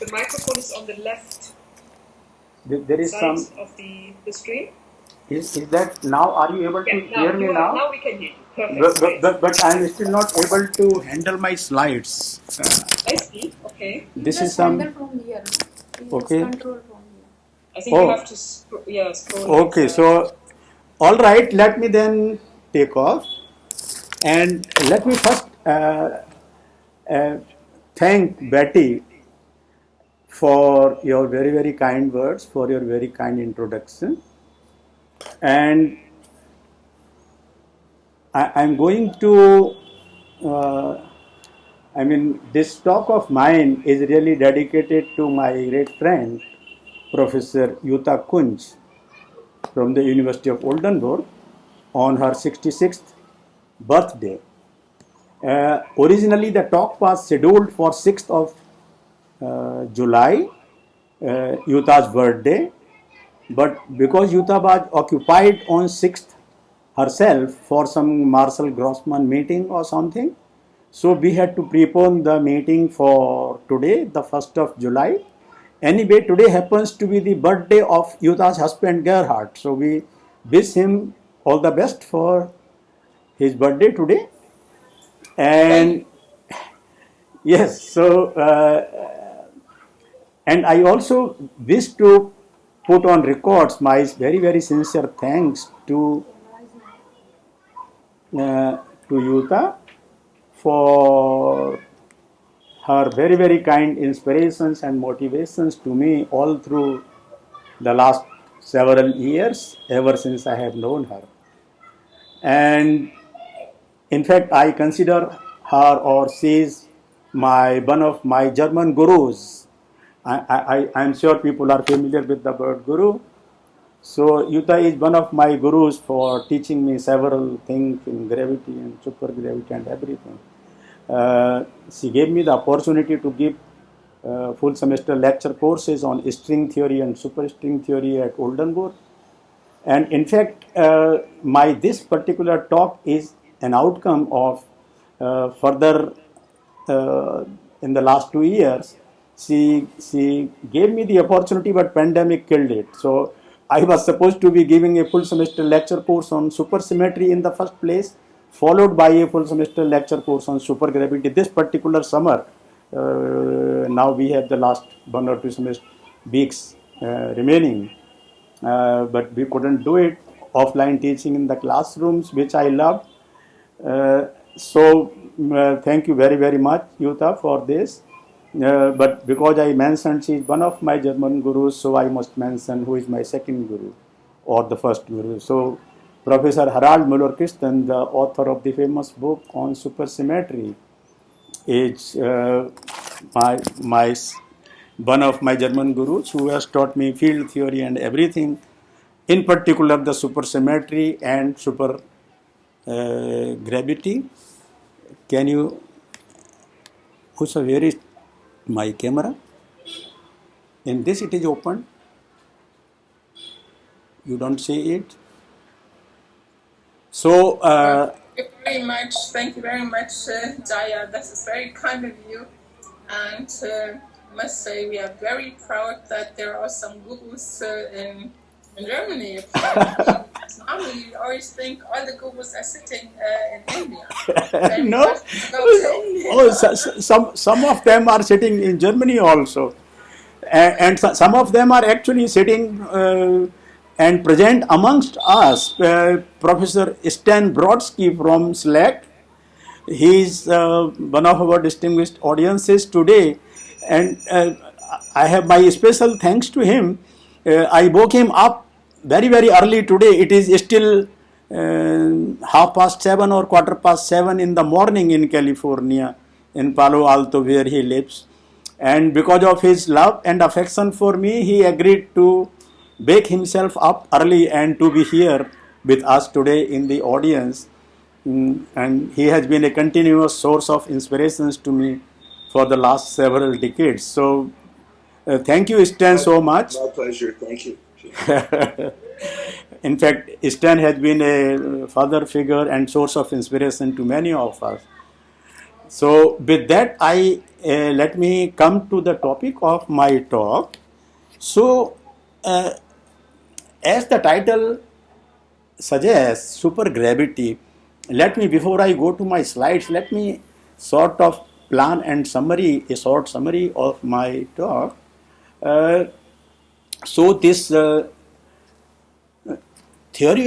The microphone is on the left There is side some. of the screen. Is that now? Are you able to hear me now? Now we can hear you. Perfect. But I'm still not able to handle my slides. I see. Okay. This is some. From here, no? Okay. Control from here. I think you have to scroll. Okay, so all right, let me then take off, and let me first uh, thank Betty for your very, very kind words, for your very kind introduction, and I'm going to. This talk of mine is really dedicated to my great friend, Professor Yuta Kunj, from the University of Oldenburg, on her 66th birthday. Originally, the talk was scheduled for 6th of July, Yuta's birthday, but because Yuta was occupied on 6th herself for some Marshall Grossman meeting or something, so we had to prepone the meeting for today, the 1st of July. Anyway, today happens to be the birthday of Yuta's husband Gerhard, so we wish him all the best for his birthday today. And yes, so and I also wish to put on records my very, very sincere thanks to Yuta for her very, very kind inspirations and motivations to me all through the last several years, ever since I have known her. And in fact, I consider her, or she is one of my German gurus. I'm sure people are familiar with the word guru. So Yuta is one of my gurus for teaching me several things in gravity and supergravity and everything. She gave me the opportunity to give full semester lecture courses on string theory and superstring theory at Oldenburg. And in fact, this particular talk is an outcome of further in the last 2 years. She gave me the opportunity, but pandemic killed it. So I was supposed to be giving a full semester lecture course on supersymmetry in the first place, followed by a full semester lecture course on supergravity. This particular summer, now we have the last 1 or 2 weeks remaining, but we couldn't do it. Offline teaching in the classrooms, which I love. Thank you very, very much, Yuta, for this. But because I mentioned she is one of my German gurus, so I must mention who is my second guru or the first guru. So Professor Harald Müller-Kirsten, the author of the famous book on supersymmetry, is one of my German gurus who has taught me field theory and everything, in particular the supersymmetry and super gravity. Can you also, where is my camera? In this it is open. You don't see it. So Thank you very much, Jaya. That is very kind of you. And must say we are very proud that there are some gurus in Germany. Normally, you always think all the gurus are sitting in India. No. Some of them are sitting in Germany also, and some of them are actually sitting and present amongst us. Professor Stan Brodsky from SLAC, he is one of our distinguished audiences today, and I have my special thanks to him. I woke him up very, very early today. It is still 7:30 or 7:15 in the morning in California, in Palo Alto, where he lives. And because of his love and affection for me, he agreed to wake himself up early and to be here with us today in the audience. And he has been a continuous source of inspirations to me for the last several decades. So thank you, Stan, so much. My pleasure. Thank you. In fact, Stan has been a father figure and source of inspiration to many of us. So with that, I let me come to the topic of my talk. So, as the title suggests, supergravity. Let me, before I go to my slides, let me sort of plan and summary, a short summary of my talk. So this theory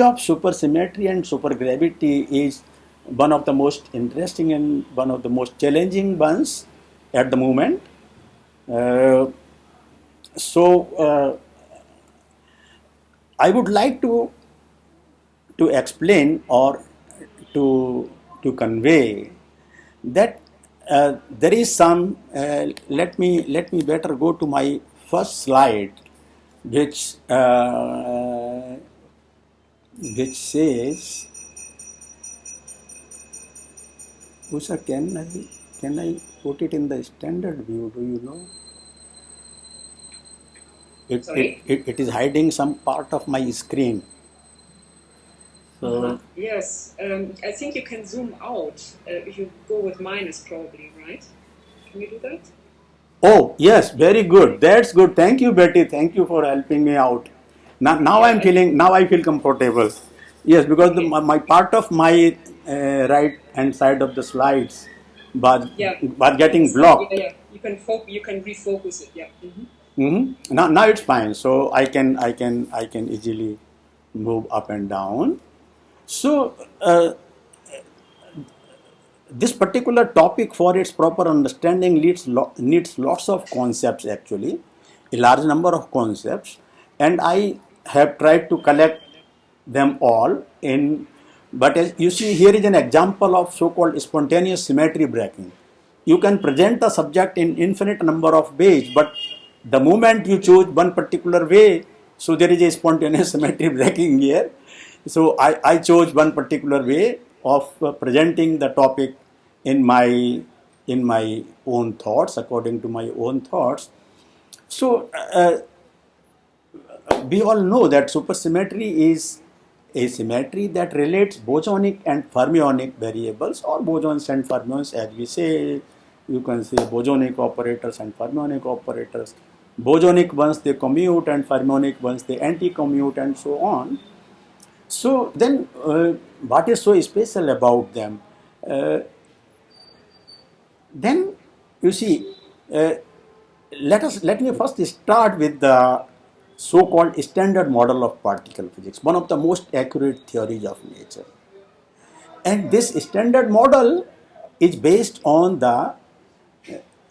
of supersymmetry and supergravity is one of the most interesting and one of the most challenging ones at the moment. I would like to explain or to convey that there is some. Let me better go to my first slide, which says, Usha, can I put it in the standard view? Do you know? It is hiding some part of my screen. So Yes, I think you can zoom out if you go with minus probably, right? Can you do that? oh yes, very good. That's good. Thank you, Betty. Thank you for helping me out. Now I feel comfortable. Yes, because my part of my right hand side of the slides was getting blocked. Yeah. You can refocus it. Yeah. Mm-hmm. Now it's fine. So I can easily move up and down. So this particular topic, for its proper understanding, needs lots of concepts, actually, a large number of concepts, and I have tried to collect them all in. But as you see, here is an example of so-called spontaneous symmetry breaking. You can present the subject in infinite number of ways, but the moment you choose one particular way, so there is a spontaneous symmetry breaking here. So I chose one particular way of presenting the topic in my own thoughts, according to my own thoughts. So we all know that supersymmetry is a symmetry that relates bosonic and fermionic variables, or bosons and fermions, as we say. You can say bosonic operators and fermionic operators. Bosonic ones they commute, and fermionic ones they anti-commute, and so on. So then, what is so special about them? Then you see, let me first start with the so-called standard model of particle physics, one of the most accurate theories of nature. And this standard model is based on the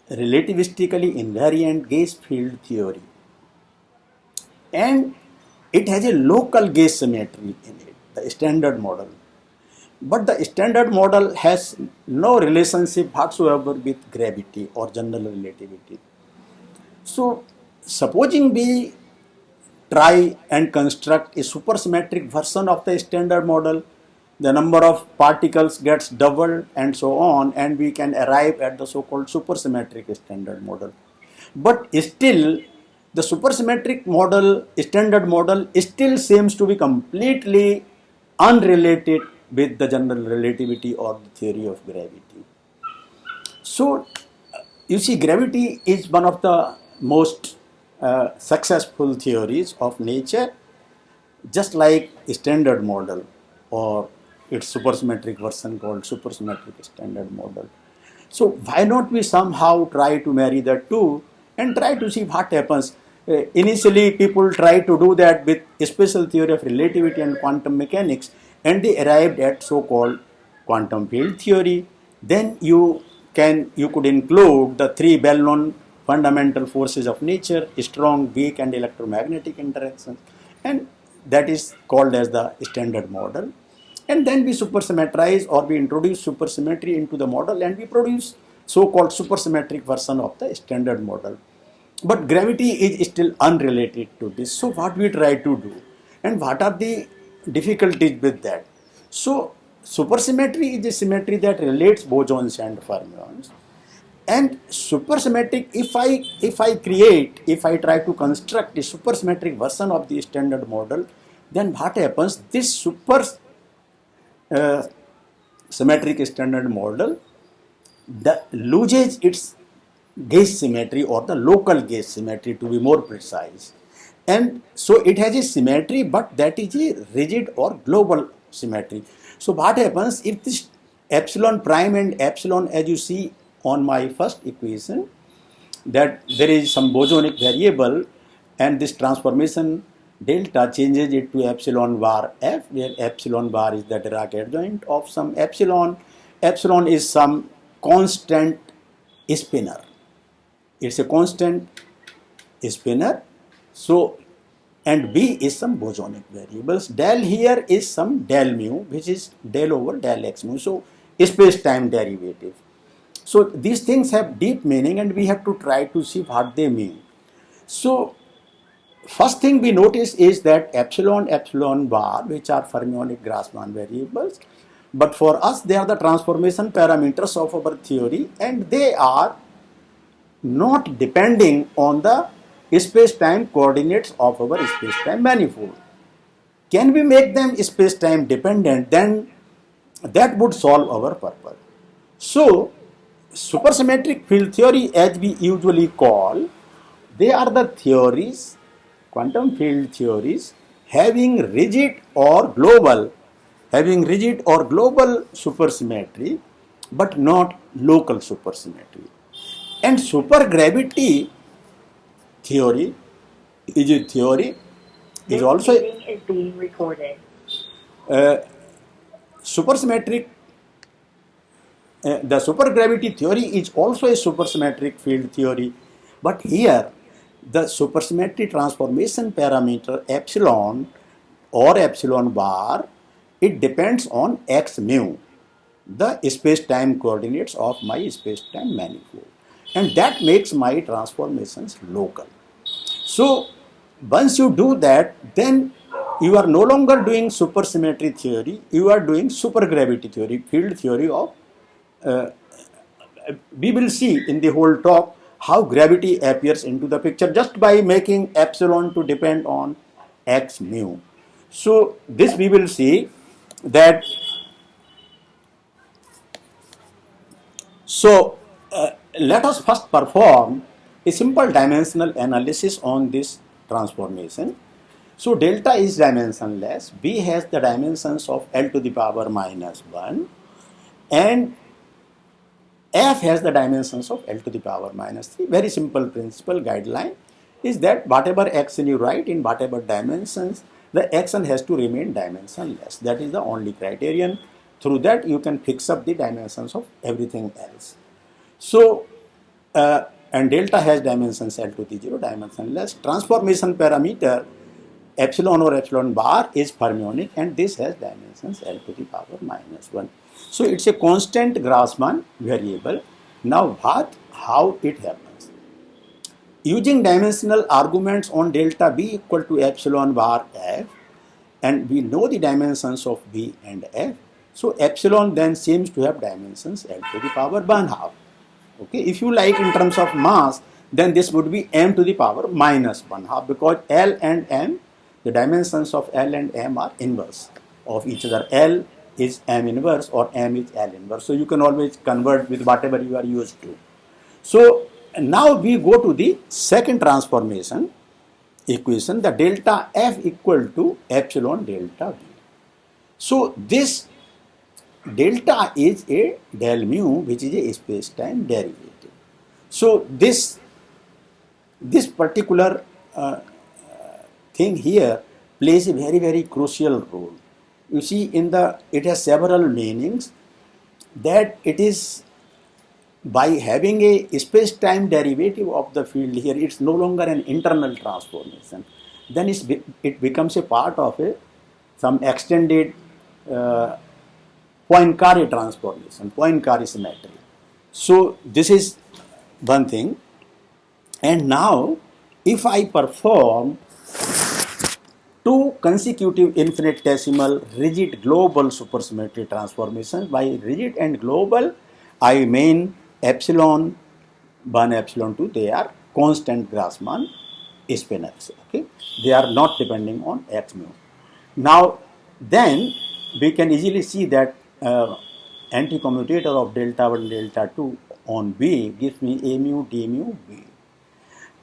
relativistically invariant gauge field theory, and it has a local gauge symmetry in it, the standard model. But the standard model has no relationship whatsoever with gravity or general relativity. So, supposing we try and construct a supersymmetric version of the standard model, the number of particles gets doubled and so on, and we can arrive at the so-called supersymmetric standard model. But still, the supersymmetric model, standard model, still seems to be completely unrelated with the general relativity or the theory of gravity. So, you see, gravity is one of the most successful theories of nature, just like standard model or its supersymmetric version called supersymmetric standard model. So why not we somehow try to marry the two and try to see what happens? Initially, people tried to do that with special theory of relativity and quantum mechanics, and they arrived at so-called quantum field theory. Then you could include the three well-known fundamental forces of nature: strong, weak, and electromagnetic interactions, and that is called as the standard model. And then we supersymmetrize, or we introduce supersymmetry into the model, and we produce so-called supersymmetric version of the standard model. But gravity is still unrelated to this. So what we try to do, and what are the difficulties with that? So supersymmetry is a symmetry that relates bosons and fermions. And supersymmetric, if I try to construct a supersymmetric version of the standard model, then what happens? This symmetric standard model loses its gauge symmetry or the local gauge symmetry to be more precise. And so it has a symmetry, but that is a rigid or global symmetry. So what happens if this epsilon prime and epsilon, as you see on my first equation, that there is some bosonic variable and this transformation delta changes it to epsilon bar f, where epsilon bar is the Dirac adjoint of some epsilon. Epsilon is some constant spinner. It's a constant spinner. So, and B is some bosonic variables. Del here is some del mu, which is del over del x mu. So, space-time derivative. So, these things have deep meaning and we have to try to see what they mean. So, first thing we notice is that epsilon, epsilon bar, which are fermionic Grassmann variables, but for us they are the transformation parameters of our theory and they are not depending on the space-time coordinates of our space-time manifold. Can we make them space-time dependent? Then that would solve our purpose. So, supersymmetric field theory, as we usually call, they are the theories, quantum field theories, having rigid or global supersymmetry, but not local supersymmetry. And supergravity theory is also is being recorded. Supersymmetric. The supergravity theory is also a supersymmetric field theory, but here the supersymmetry transformation parameter epsilon or epsilon bar, it depends on x mu, the space-time coordinates of my space-time manifold, and that makes my transformations local. So once you do that, then you are no longer doing supersymmetry theory, you are doing supergravity theory, field theory of we will see in the whole talk how gravity appears into the picture just by making epsilon to depend on x mu. So this we will see that. So let us first perform a simple dimensional analysis on this transformation. So delta is dimensionless, B has the dimensions of L to the power minus 1 and F has the dimensions of L to the power minus 3. Very simple principle guideline is that whatever action you write in whatever dimensions, the action has to remain dimensionless. That is the only criterion. Through that you can fix up the dimensions of everything else. So, and delta has dimensions L to the 0, dimensionless. Transformation parameter epsilon or epsilon bar is fermionic and this has dimensions L to the power minus 1. So it's a constant Grassmann variable. Now how it happens? Using dimensional arguments on delta B equal to epsilon bar F, and we know the dimensions of B and F. So epsilon then seems to have dimensions L to the power 1/2. Okay, if you like in terms of mass, then this would be m to the power minus 1/2 because L and m, the dimensions of L and m are inverse of each other. L is m inverse or m is L inverse. So you can always convert with whatever you are used to. So now we go to the second transformation equation, the delta F equal to epsilon delta V. So this delta is a del mu, which is a space-time derivative. So this particular thing here plays a very, very crucial role. You see, it has several meanings. That it is by having a space-time derivative of the field here, it's no longer an internal transformation. Then it becomes a part of some extended Poincare transformation, Poincare symmetry. So this is one thing. And now, if I perform two consecutive infinitesimal rigid global supersymmetry transformations, by rigid and global, I mean epsilon 1, epsilon 2, they are constant Grassmann spinors. Okay, they are not depending on x mu. Now, then we can easily see that anti-commutator of delta 1, delta 2 on B gives me A mu D mu B.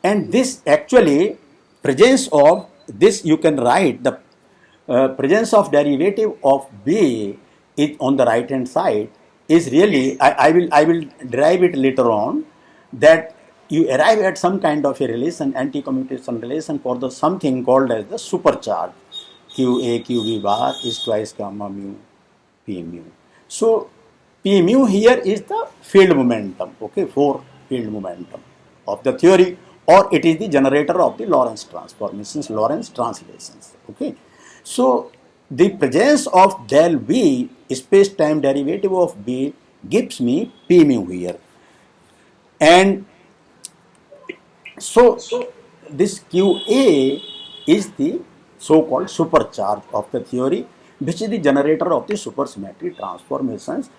And this actually, presence of this, you can write the presence of derivative of B is on the right hand side is really, I will derive it later on, that you arrive at some kind of a relation, anti-commutation relation for the something called as the supercharge. QA QB bar is twice gamma mu P mu. So P mu here is the field momentum, okay, for field momentum of the theory, or it is the generator of the Lorentz transformations, Lorentz translations, okay. So the presence of del V, space-time derivative of B, gives me P mu here. And so this QA is the so-called supercharge of the theory, which is the generator of the supersymmetry transformations.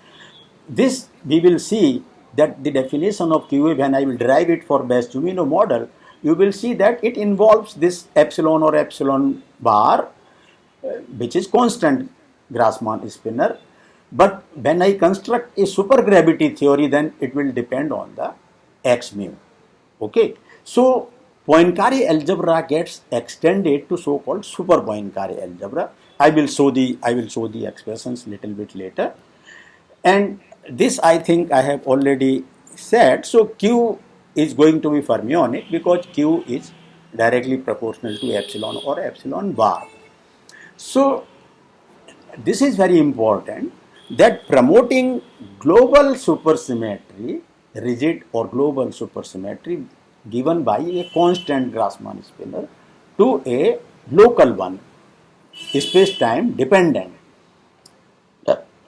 This we will see that the definition of QA, when I will derive it for Best-Jumino model, you will see that it involves this epsilon or epsilon bar, which is constant Grassmann spinner. But when I construct a supergravity theory, then it will depend on the X mu. Okay. So Poincare algebra gets extended to so-called super Poincare algebra. I will show the expressions little bit later. And this I think I have already said. So Q is going to be fermionic because Q is directly proportional to epsilon or epsilon bar. So this is very important, that promoting global supersymmetry, rigid or global supersymmetry given by a constant Grassmann spinner to a local one, space-time dependent,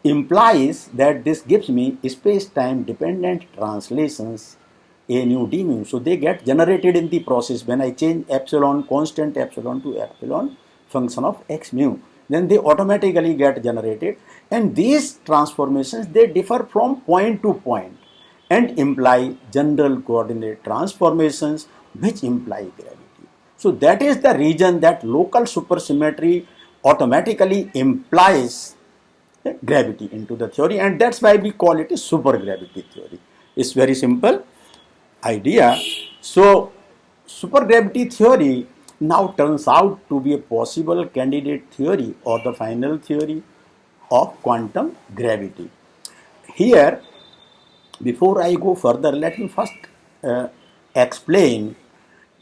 implies that this gives me space-time dependent translations A mu D mu. So they get generated in the process when I change epsilon, constant epsilon to epsilon function of X mu. Then they automatically get generated, and these transformations, they differ from point to point and imply general coordinate transformations which imply gravity. So that is the reason that local supersymmetry automatically implies gravity into the theory, and that's why we call it a supergravity theory. It's very simple idea. So supergravity theory now turns out to be a possible candidate theory or the final theory of quantum gravity. Here, before I go further, let me first explain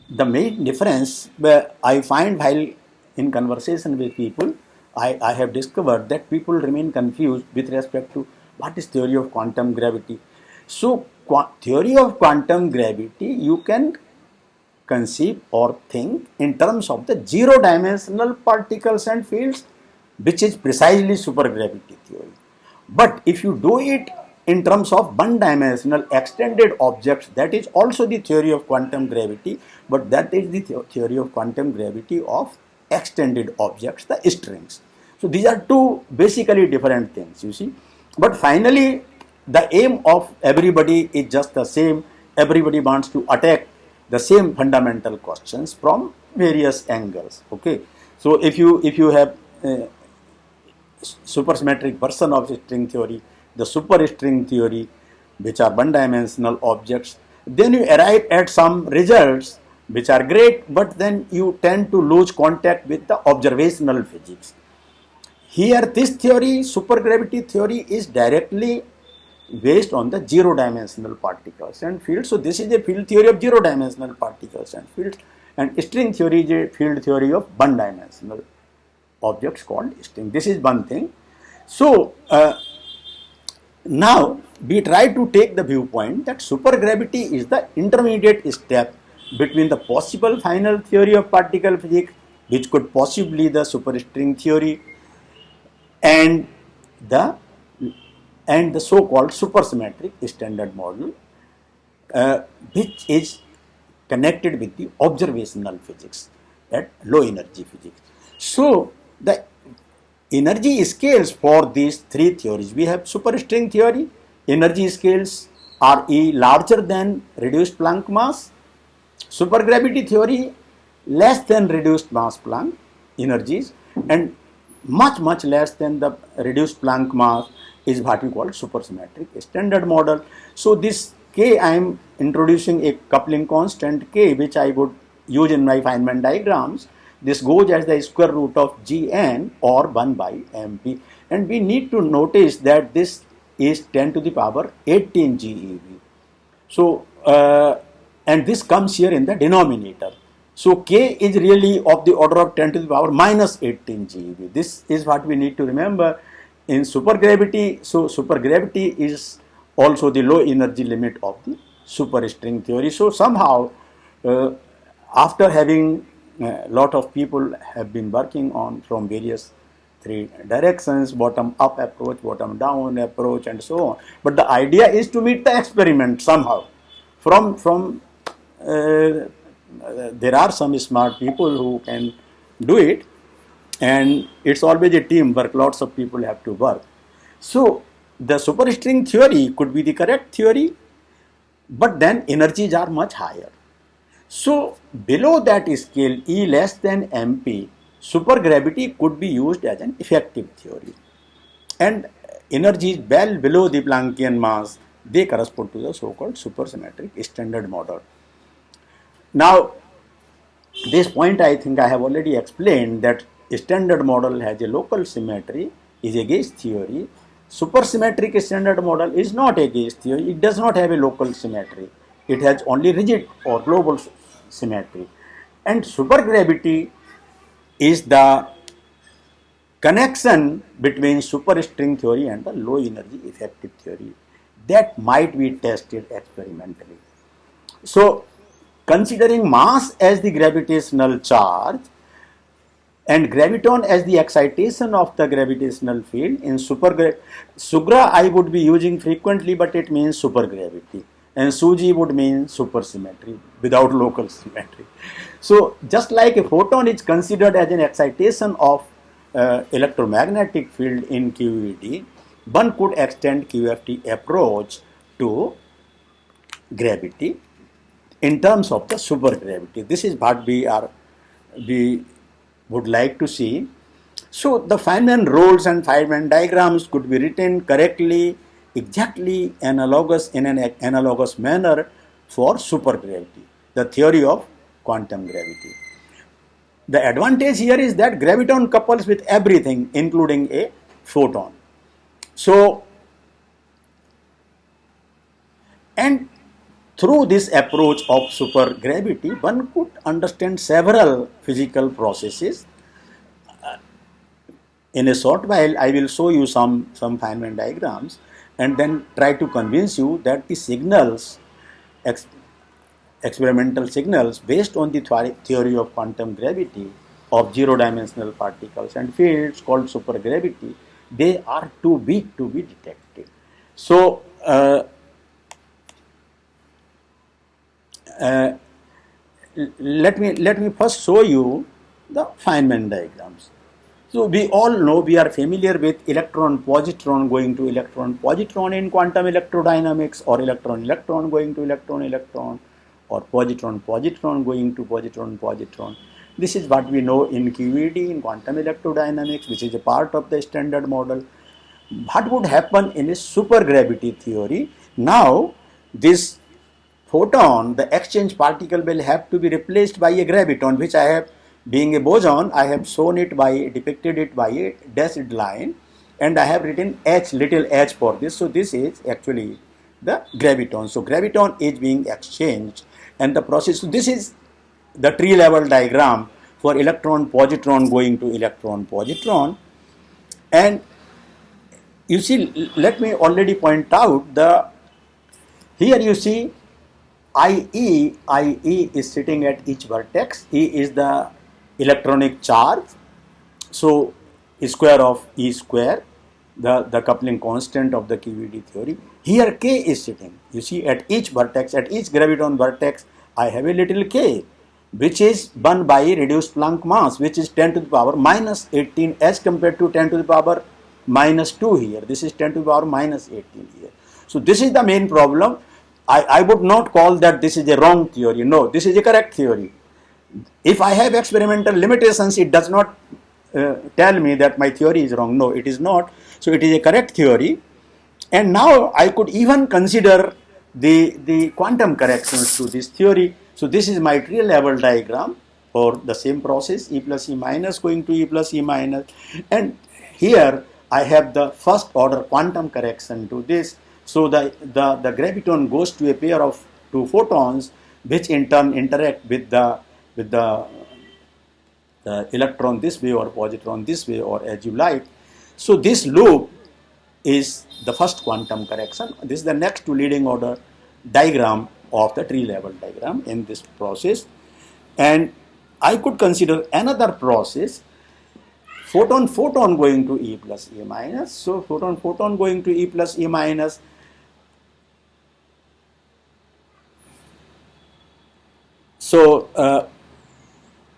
the main difference where I find while in conversation with people, I have discovered that people remain confused with respect to what is theory of quantum gravity. So theory of quantum gravity, you can conceive or think in terms of the zero-dimensional particles and fields, which is precisely supergravity theory. But if you do it in terms of one-dimensional extended objects, that is also the theory of quantum gravity, but that is the theory of quantum gravity of extended objects, the strings. So these are two basically different things, you see. But finally, the aim of everybody is just the same. Everybody wants to attack the same fundamental questions from various angles. Okay. So if you have supersymmetric version of string theory, the superstring theory, which are one-dimensional objects, then you arrive at some results which are great, but then you tend to lose contact with the observational physics. Here, this theory, supergravity theory, is directly based on the zero-dimensional particles and fields. So this is a field theory of zero-dimensional particles and fields, and string theory is a field theory of one-dimensional objects called string. This is one thing. So now we try to take the viewpoint that supergravity is the intermediate step between the possible final theory of particle physics, which could possibly the superstring theory, and the so-called supersymmetric standard model, which is connected with the observational physics at low energy physics. So the energy scales for these three theories, we have superstring theory, energy scales are E larger than reduced Planck mass, supergravity theory less than reduced mass Planck energies, and much less than the reduced Planck mass is what we call supersymmetric standard model. So this K, I am introducing a coupling constant K, which I would use in my Feynman diagrams. This goes as the square root of Gn or 1 by mp. And we need to notice that this is 10 to the power 18 GeV. So, and this comes here in the denominator. So, K is really of the order of 10 to the power minus 18 GeV. This is what we need to remember in supergravity. So, supergravity is also the low energy limit of the superstring theory. So, somehow after having a lot of people have been working on from various three directions, bottom up approach, bottom down approach, and so on. But the idea is to meet the experiment somehow. There are some smart people who can do it, and it's always a teamwork. Lots of people have to work. So the superstring theory could be the correct theory, but then energies are much higher. So below that scale, E less than mp, supergravity could be used as an effective theory. And energies well below the Planckian mass, they correspond to the so-called supersymmetric standard model. Now, this point I think I have already explained, that standard model has a local symmetry, is a gauge theory. Supersymmetric standard model is not a gauge theory. It does not have a local symmetry. It has only rigid or global symmetry. And supergravity is the connection between superstring theory and the low energy effective theory that might be tested experimentally. So, considering mass as the gravitational charge and graviton as the excitation of the gravitational field in Sugra I would be using frequently, but it means supergravity, and Suji would mean supersymmetry without local symmetry. So just like a photon is considered as an excitation of electromagnetic field in QED, one could extend QFT approach to gravity in terms of the supergravity. This is what we would like to see. So the Feynman rules and Feynman diagrams could be written correctly, exactly analogous in an analogous manner for supergravity, the theory of quantum gravity. The advantage here is that graviton couples with everything, including a photon. So, and through this approach of supergravity, one could understand several physical processes. In a short while, I will show you some Feynman diagrams and then try to convince you that the signals, experimental signals based on the theory of quantum gravity of zero-dimensional particles and fields called supergravity, they are too weak to be detected. So, let me first show you the Feynman diagrams. So we all know, we are familiar with electron-positron going to electron-positron in quantum electrodynamics, or electron-electron going to electron-electron, or positron-positron going to positron-positron. This is what we know in QED, in quantum electrodynamics, which is a part of the standard model. What would happen in a supergravity theory? Now, this photon, the exchange particle, will have to be replaced by a graviton, which I have, being a boson, I have shown it by, depicted it by a dashed line, and I have written h, little h for this. So this is actually the graviton. So graviton is being exchanged, and the process, so this is the tree level diagram for electron-positron going to electron-positron. And you see, let me already point out, here you see IE is sitting at each vertex. E is the electronic charge, so square of E square, the coupling constant of the QED theory. Here K is sitting. You see, at each vertex, at each graviton vertex, I have a little K, which is 1 by reduced Planck mass, which is 10 to the power minus 18 as compared to 10 to the power minus 2 here. This is 10 to the power minus 18 here. So this is the main problem. I would not call that this is a wrong theory. No, this is a correct theory. If I have experimental limitations, it does not tell me that my theory is wrong. No, it is not. So it is a correct theory. And now I could even consider the quantum corrections to this theory. So this is my tree level diagram for the same process, E plus E minus going to E plus E minus, and here I have the first order quantum correction to this. So the graviton goes to a pair of two photons, which in turn interact with the electron this way or positron this way, or as you like. So this loop is the first quantum correction. This is the next to leading order diagram of the tree level diagram in this process. And I could consider another process, photon going to E plus E minus. So photon going to E plus E minus. So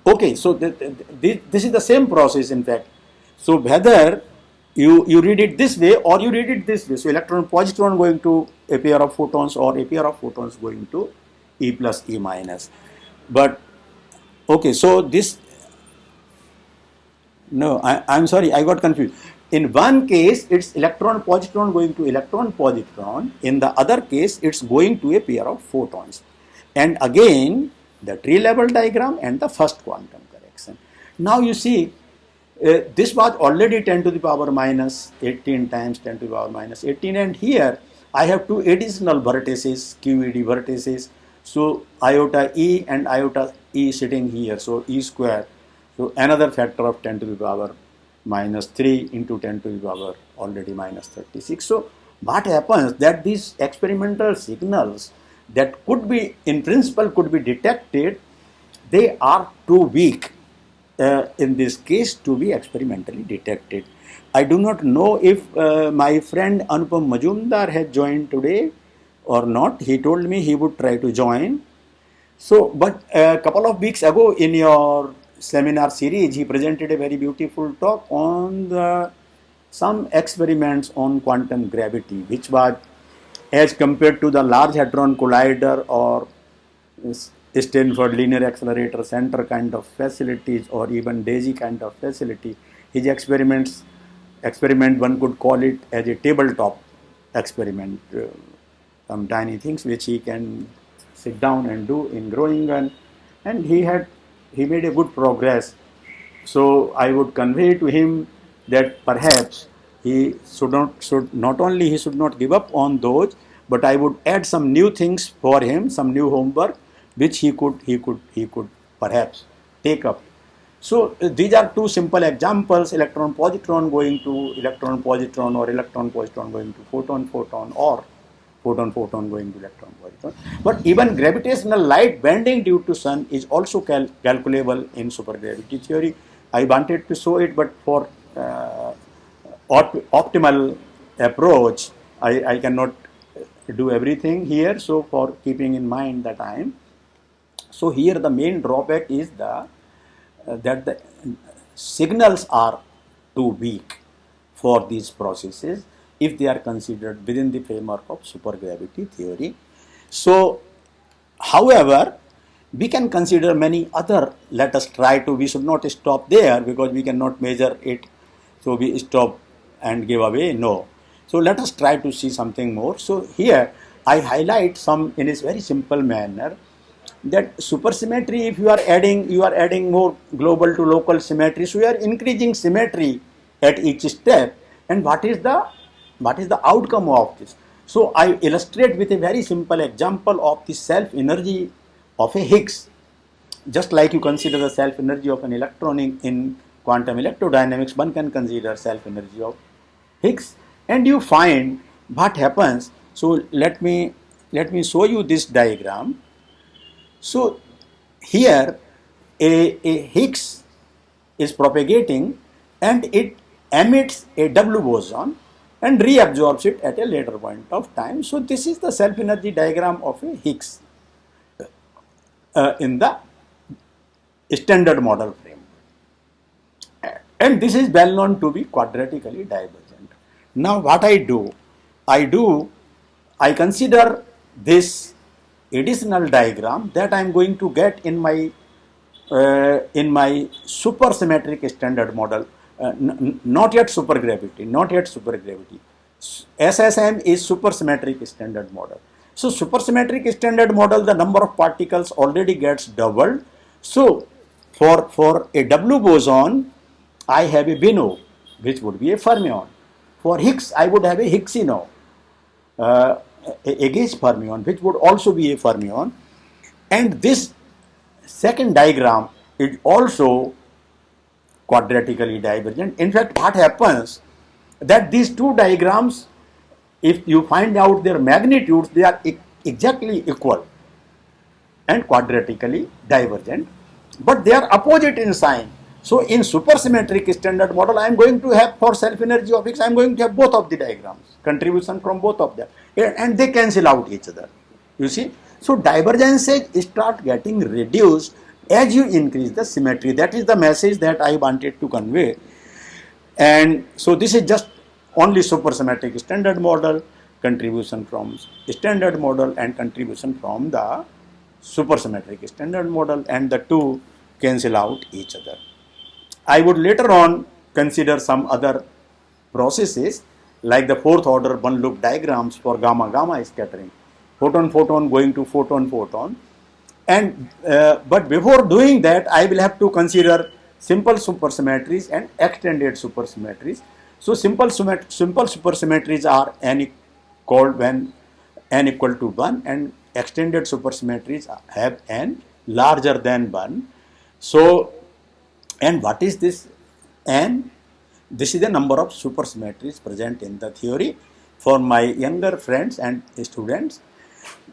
okay, so this is the same process in fact. So whether you read it this way or you read it this way, so electron positron going to a pair of photons or a pair of photons going to E plus E minus. But okay, so this, no, I'm sorry, I got confused. In one case, it's electron positron going to electron positron. In the other case, it's going to a pair of photons. And again, the tree level diagram and the first quantum correction. Now you see, this was already 10 to the power minus 18 times 10 to the power minus 18, and here I have two additional vertices, QED vertices. So iota E and iota E sitting here, so E square. So another factor of 10 to the power minus 3 into 10 to the power already minus 36. So what happens that these experimental signals that could be, in principle, could be detected, they are too weak in this case to be experimentally detected. I do not know if my friend Anupam Majumdar has joined today or not. He told me he would try to join. So, but a couple of weeks ago in your seminar series, he presented a very beautiful talk on some experiments on quantum gravity, which was as compared to the Large Hadron Collider or Stanford Linear Accelerator Center kind of facilities, or even DAISY kind of facility. His experiment, one could call it as a tabletop experiment, some tiny things which he can sit down and do in Groningen, and he made a good progress. So I would convey to him that perhaps he should not give up on those, but I would add some new things for him, some new homework which he could perhaps take up. So these are two simple examples: electron positron going to electron positron, or electron positron going to photon or photon going to electron positron. But even gravitational light bending due to sun is also calculable in supergravity theory. I wanted to show it, but for optimal approach, I cannot do everything here. So for keeping in mind the time, so here the main drawback is that the signals are too weak for these processes if they are considered within the framework of supergravity theory. So, however, we can consider many other. Let us try to. We should not stop there because we cannot measure it. So we stop and give away. No. So let us try to see something more. So here I highlight some in a very simple manner, that supersymmetry, if you are adding more global to local symmetry, so you are increasing symmetry at each step. And what is the outcome of this? So I illustrate with a very simple example of the self energy of a Higgs. Just like you consider the self energy of an electron in quantum electrodynamics, one can consider self energy of Higgs, and you find what happens. So let me show you this diagram. So here a Higgs is propagating and it emits a W boson and reabsorbs it at a later point of time. So this is the self energy diagram of a Higgs in the standard model frame, and this is well known to be quadratically divergent. Now what I do, I consider this additional diagram that I am going to get in my supersymmetric standard model, not yet supergravity. SSM is supersymmetric standard model. So supersymmetric standard model, the number of particles already gets doubled. So for a W boson, I have a Binot, which would be a fermion. For Higgs, I would have a Higgsino, a gauge fermion, which would also be a fermion. And this second diagram is also quadratically divergent. In fact, what happens that these two diagrams, if you find out their magnitudes, they are exactly equal and quadratically divergent, but they are opposite in sign. So in supersymmetric standard model, I am going to have, for self energy of X, I am going to have both of the diagrams, contribution from both of them, and they cancel out each other. You see, so divergences start getting reduced as you increase the symmetry. That is the message that I wanted to convey. And so this is just only supersymmetric standard model, contribution from standard model, and contribution from the supersymmetric standard model, and the two cancel out each other. I would later on consider some other processes like the fourth order one loop diagrams for gamma-gamma scattering, photon-photon going to photon-photon. And but before doing that, I will have to consider simple supersymmetries and extended supersymmetries. So simple supersymmetries are n called when n equal to 1, and extended supersymmetries have n larger than 1. So, and what is this n? This is the number of supersymmetries present in the theory. For my younger friends and students,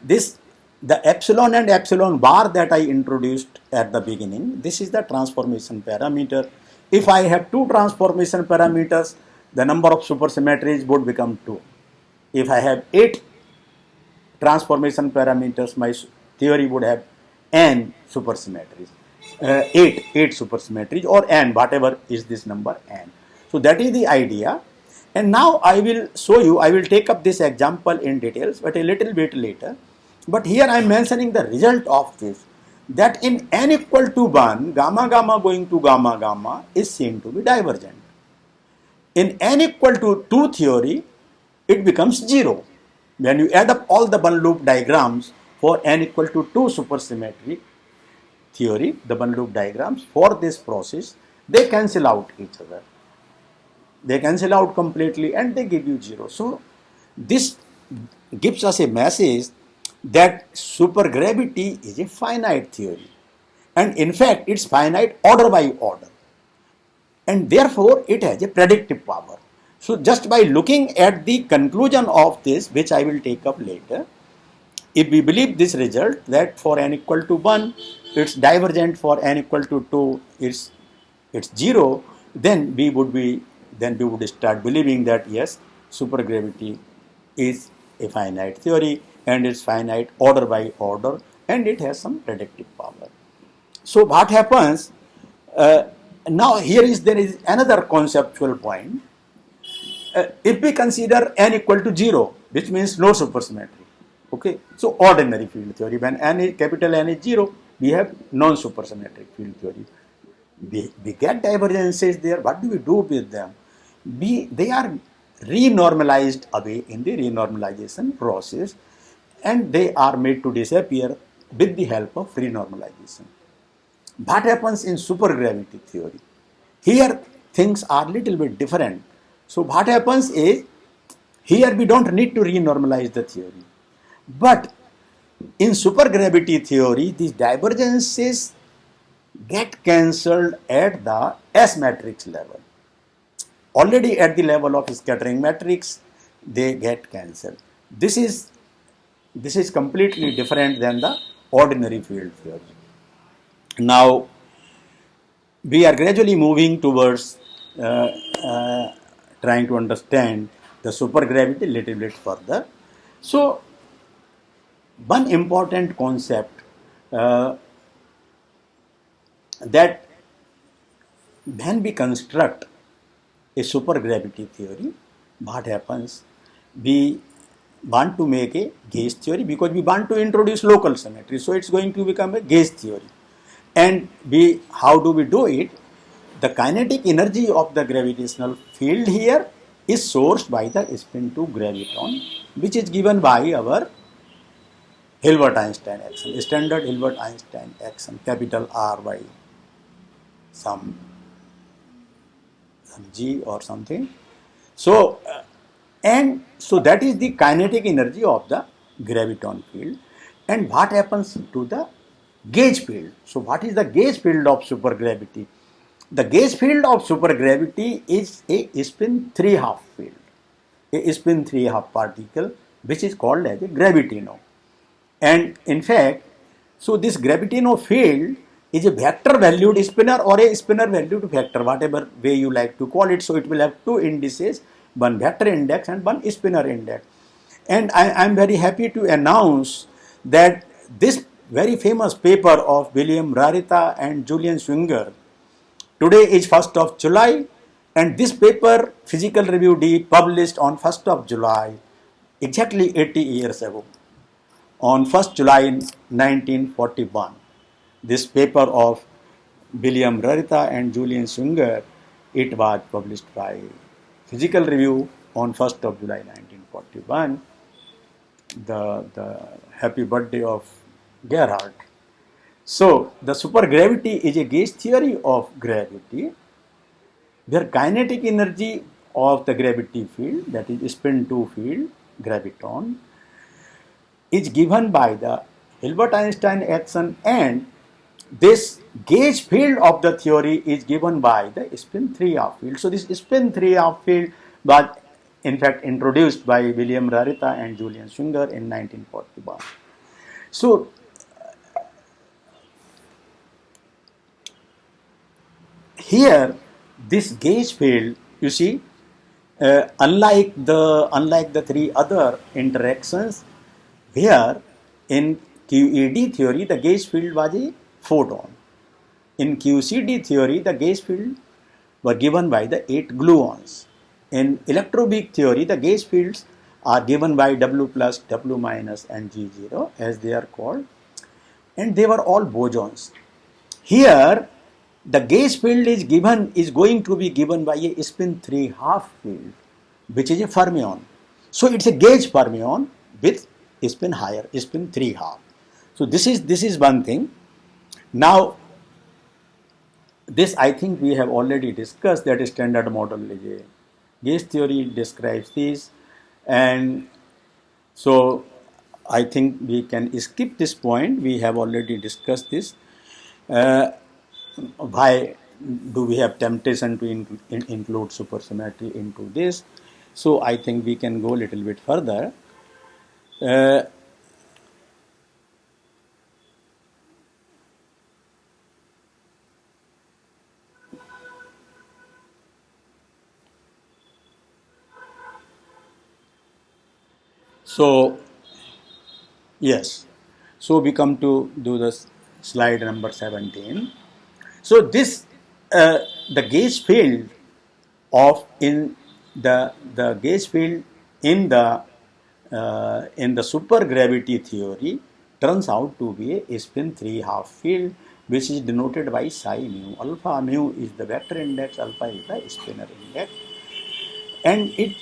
the epsilon and epsilon bar that I introduced at the beginning, this is the transformation parameter. If I have two transformation parameters, the number of supersymmetries would become 2. If I have 8 transformation parameters, my theory would have n supersymmetries, 8 supersymmetries, or n, whatever is this number n. So that is the idea. And now I will show you, I will take up this example in details, but a little bit later. But here I am mentioning the result of this, that in n equal to 1, gamma-gamma going to gamma-gamma is seen to be divergent. In n equal to 2 theory, it becomes 0. When you add up all the one loop diagrams for n equal to 2 supersymmetric theory, the one loop diagrams for this process, they cancel out each other. They cancel out completely and they give you 0. So this gives us a message that supergravity is a finite theory, and in fact it's finite order by order, and therefore it has a predictive power. So just by looking at the conclusion of this, which I will take up later, if we believe this result, that for n equal to 1 it's divergent, for n equal to 2 it's 0, then we would start believing that yes, supergravity is a finite theory, and it's finite order by order, and it has some predictive power. So what happens now, there is another conceptual point. If we consider n equal to 0, which means no supersymmetry, okay, so ordinary field theory, when capital N is 0, we have non-supersymmetric field theory. We get divergences there. What do we do with them? They are renormalized away in the renormalization process, and they are made to disappear with the help of renormalization. What happens in supergravity theory? Here things are little bit different. So what happens is, here we don't need to renormalize the theory, but in supergravity theory, these divergences get cancelled at the S matrix level. Already at the level of scattering matrix, they get cancelled. This is completely different than the ordinary field theory. Now, we are gradually moving towards trying to understand the supergravity a little bit further. So, one important concept that when we construct a supergravity theory, what happens? We want to make a gauge theory because we want to introduce local symmetry. So it's going to become a gauge theory. And how do we do it? The kinetic energy of the gravitational field here is sourced by the spin 2 graviton, which is given by our Hilbert-Einstein action, standard Hilbert-Einstein action, capital R by some G or something. So, and so that is the kinetic energy of the graviton field. And what happens to the gauge field? So, what is the gauge field of supergravity? The gauge field of supergravity is a spin 3/2 field, a spin 3/2 particle, which is called as a gravitino. And in fact, so this gravitino field is a vector valued spinner or a spinner valued vector, whatever way you like to call it. So it will have two indices, one vector index and one spinner index. And I am very happy to announce that this very famous paper of William Rarita and Julian Schwinger, today is 1st of July, and this paper, Physical Review D, published on 1st of July, exactly 80 years ago, on 1st July 1941. This paper of William Rarita and Julian Schwinger, it was published by Physical Review on 1st of July 1941. The happy birthday of Gerhardt. So, the supergravity is a gauge theory of gravity, where kinetic energy of the gravity field, that is spin 2 field, graviton, is given by the Hilbert-Einstein action, and this gauge field of the theory is given by the spin 3/2 field. So, this spin 3/2 field was in fact introduced by William Rarita and Julian Schwinger in 1941. So, here this gauge field, you see, unlike the three other interactions, where in QED theory the gauge field was a photon. In QCD theory the gauge field were given by the 8 gluons. In electroweak theory the gauge fields are given by W plus, W minus and G0 as they are called, and they were all bosons. Here the gauge field is going to be given by a spin 3/2 field, which is a fermion. So it's a gauge fermion with spin higher, spin 3/2. So this is one thing. Now this I think we have already discussed, that standard model is a gauge theory, describes this, and so I think we can skip this point. We have already discussed this. Why do we have temptation to include supersymmetry into this? So I think we can go a little bit further. So yes, so we come to do the slide number 17. So this the gauge field of in the gauge field in the supergravity theory turns out to be a spin 3/2 field, which is denoted by psi mu. Alpha mu is the vector index, alpha is the spinner index, and it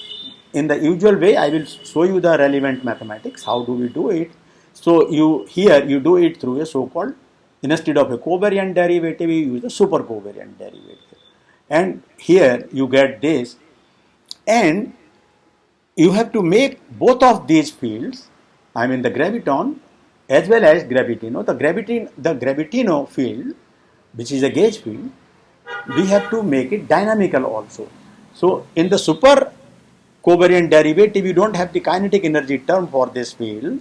in the usual way I will show you the relevant mathematics. How do we do it? So you do it through a so-called, instead of a covariant derivative, you use a super covariant derivative, and here you get this, and you have to make both of these fields, I mean the graviton as well as gravitino. The gravitino field, which is a gauge field, we have to make it dynamical also. So in the super covariant derivative, you don't have the kinetic energy term for this field.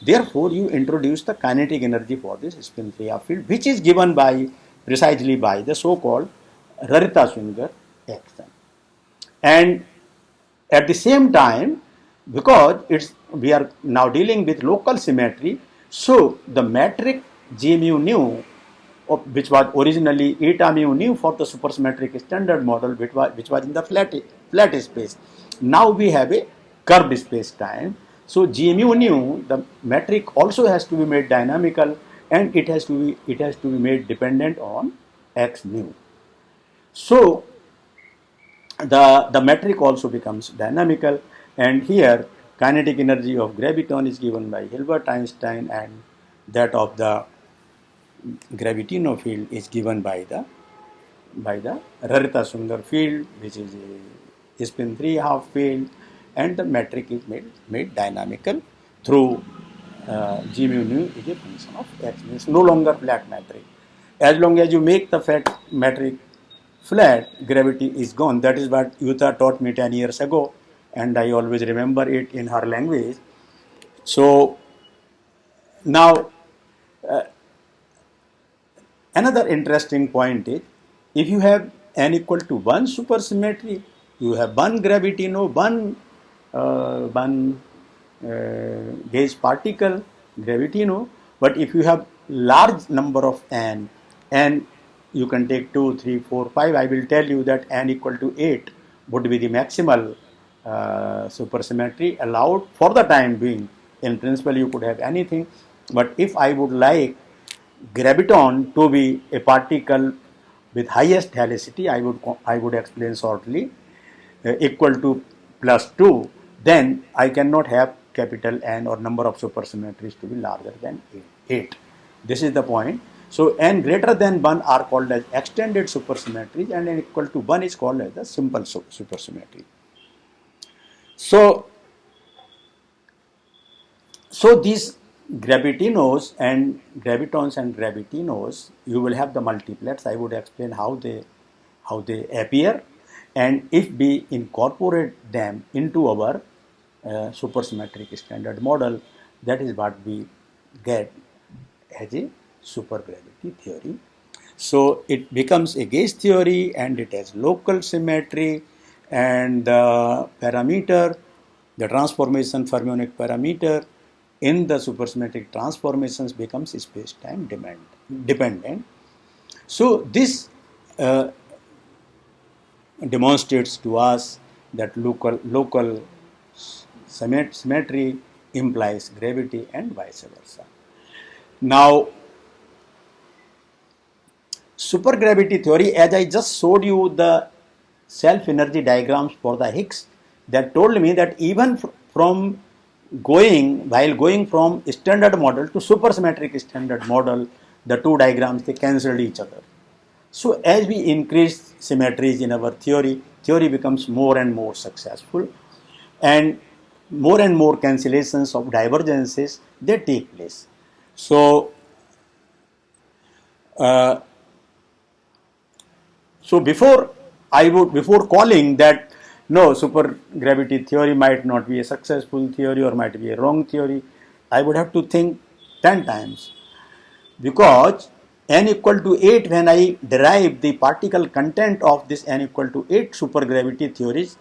Therefore, you introduce the kinetic energy for this spin 3/2 field, which is given by precisely by the so-called Rarita-Schwinger action. And at the same time, because we are now dealing with local symmetry, so the metric G mu nu, which was originally eta mu nu for the supersymmetric standard model, which was in the flat space. Now we have a curved space time. So G mu nu, the metric also has to be made dynamical, and it has to be made dependent on x mu. So the metric also becomes dynamical, and here kinetic energy of graviton is given by Hilbert Einstein, and that of the gravitino field is given by the Rarita-Sunger field, which is a spin 3/2 field, and the metric is made dynamical through G mu nu is a function of x. Means no longer flat metric. As long as you make the metric flat, gravity is gone. That is what Yuta taught me 10 years ago, and I always remember it in her language. So now another interesting point is, if you have n equal to 1 supersymmetry, you have one gravitino, one gauge particle gravitino. But if you have large number of n, you can take 2, 3, 4, 5. I will tell you that n equal to 8 would be the maximal supersymmetry allowed for the time being. In principle, you could have anything, but if I would like graviton to be a particle with highest helicity, I would explain shortly, equal to plus 2, then I cannot have capital N or number of supersymmetries to be larger than 8. This is the point. So n greater than 1 are called as extended supersymmetries, and n equal to 1 is called as the simple supersymmetry. So these gravitinos and gravitons and gravitinos, you will have the multiplets. I would explain how they appear, and if we incorporate them into our supersymmetric standard model, that is what we get as a supergravity theory. So it becomes a gauge theory, and it has local symmetry, and the parameter, the transformation fermionic parameter in the supersymmetric transformations becomes space-time dependent. So this demonstrates to us that local symmetry implies gravity and vice versa. Now, supergravity theory, as I just showed you the self-energy diagrams for the Higgs, that told me that even while going from standard model to supersymmetric standard model, the two diagrams, they cancelled each other. So as we increase symmetries in our theory becomes more and more successful, and more cancellations of divergences, they take place. So before calling that no, supergravity theory might not be a successful theory or might be a wrong theory, I would have to think 10 times, because n equal to 8, when I derive the particle content of this n equal to 8 supergravity theories,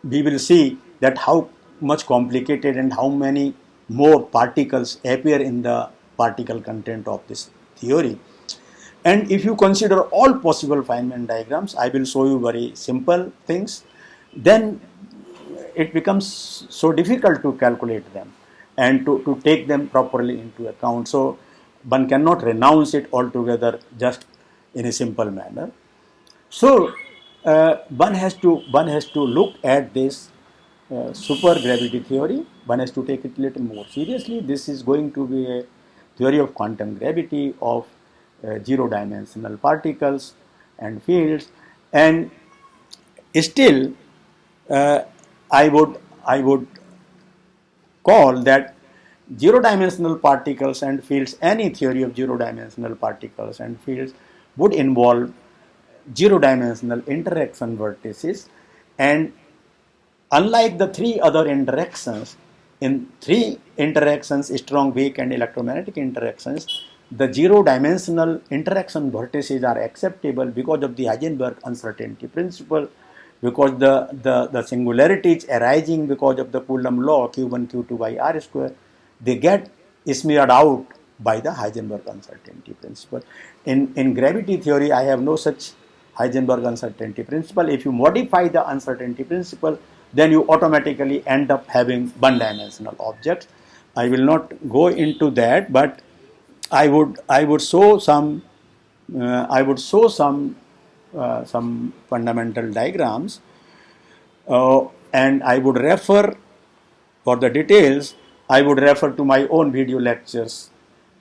we will see that how much complicated and how many more particles appear in the particle content of this theory. And if you consider all possible Feynman diagrams, I will show you very simple things, then it becomes so difficult to calculate them and to take them properly into account. So one cannot renounce it altogether just in a simple manner. So one has to look at this supergravity theory. One has to take it a little more seriously. This is going to be a theory of quantum gravity of zero-dimensional particles and fields, and still I would call that zero-dimensional particles and fields, any theory of zero-dimensional particles and fields would involve zero-dimensional interaction vertices, and unlike the three other interactions, in three interactions, strong, weak and electromagnetic interactions, the zero-dimensional interaction vertices are acceptable because of the Heisenberg uncertainty principle, because the singularities arising because of the Coulomb law, Q1, Q2 by R square, they get smeared out by the Heisenberg uncertainty principle. In gravity theory, I have no such Heisenberg uncertainty principle. If you modify the uncertainty principle, then you automatically end up having one-dimensional objects. I will not go into that, but I would show some fundamental diagrams, and I would refer For the details, I would refer to my own video lectures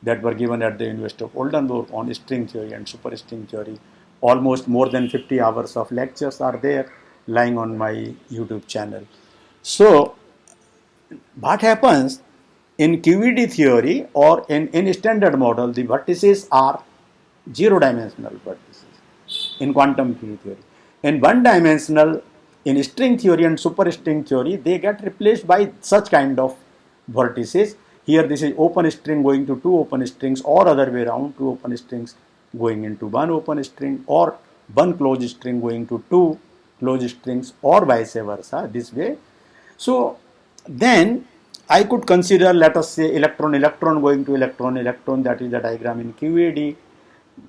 that were given at the University of Oldenburg on string theory and superstring theory. Almost more than 50 hours of lectures are there lying on my YouTube channel. So, what happens in QED theory or in standard model, the vertices are zero-dimensional vertices in quantum field theory. In one-dimensional, in string theory and superstring theory, they get replaced by such kind of vertices. Here this is open string going to two open strings, or other way around, two open strings going into one open string, or one closed string going to two closed strings, or vice versa, this way. So then I could consider, let us say, electron-electron going to electron-electron, that is the diagram in QED,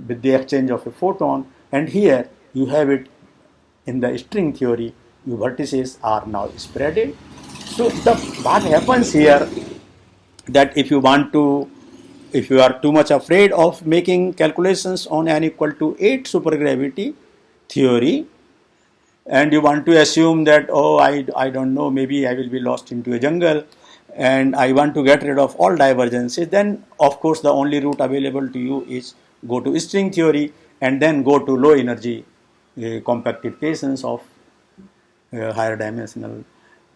with the exchange of a photon, and here you have it in the string theory, your vertices are now spreaded. So what happens here, that if you are too much afraid of making calculations on n equal to 8 supergravity theory, and you want to assume that, oh, I don't know, maybe I will be lost into a jungle, and I want to get rid of all divergences, then of course the only route available to you is go to string theory and then go to low energy compactifications of higher dimensional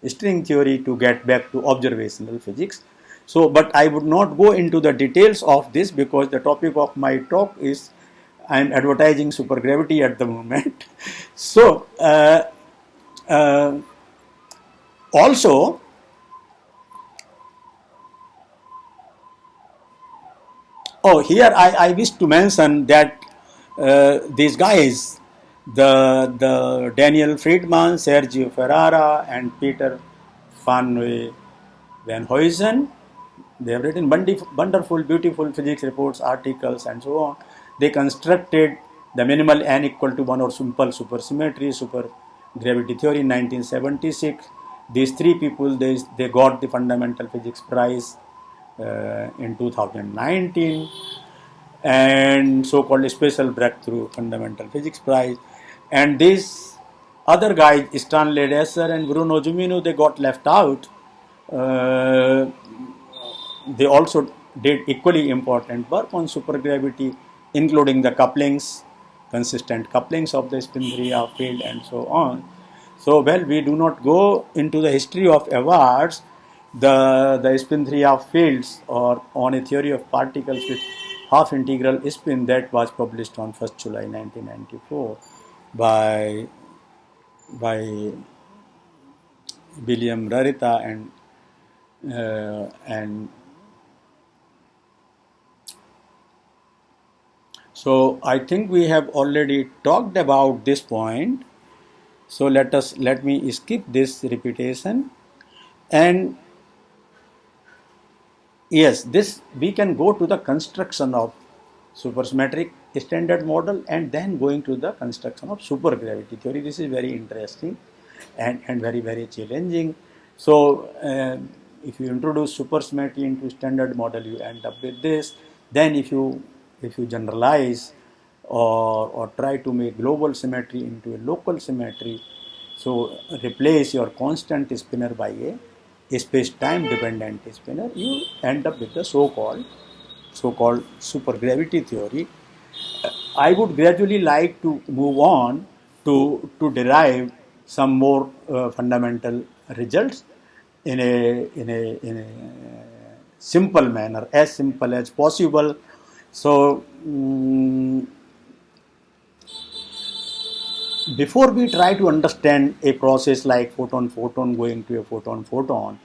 string theory to get back to observational physics. So, but I would not go into the details of this because the topic of my talk is, I am advertising supergravity at the moment. So, also, here I wish to mention that these guys, the Daniel Friedman, Sergio Ferrara, and Peter van Huysen, they have written wonderful, beautiful physics reports, articles, and so on. They constructed the minimal n equal to 1 or simple supersymmetry, supergravity theory in 1976. These three people, they got the Fundamental Physics Prize in 2019, and so-called Special Breakthrough Fundamental Physics Prize. And these other guys, Stanley Desser and Bruno Zumino, they got left out. They also did equally important work on supergravity, including the couplings, consistent couplings of the spin-3 field, and so on. So, well, we do not go into the history of awards. The spin-3 fields, or on a theory of particles with half integral spin, that was published on 1st July 1994 by William Rarita and so I think we have already talked about this point. So let me skip this repetition, and yes, this we can go to the construction of supersymmetric standard model and then going to the construction of supergravity theory. This is very interesting and very, very challenging. So if you introduce supersymmetry into standard model, you end up with this. Then if you generalize or try to make global symmetry into a local symmetry, so replace your constant spinner by a space-time dependent spinner, you end up with the so-called supergravity theory. I would gradually like to move on to derive some more fundamental results in a simple manner, as simple as possible. So before we try to understand a process like photon-photon going to a photon-photon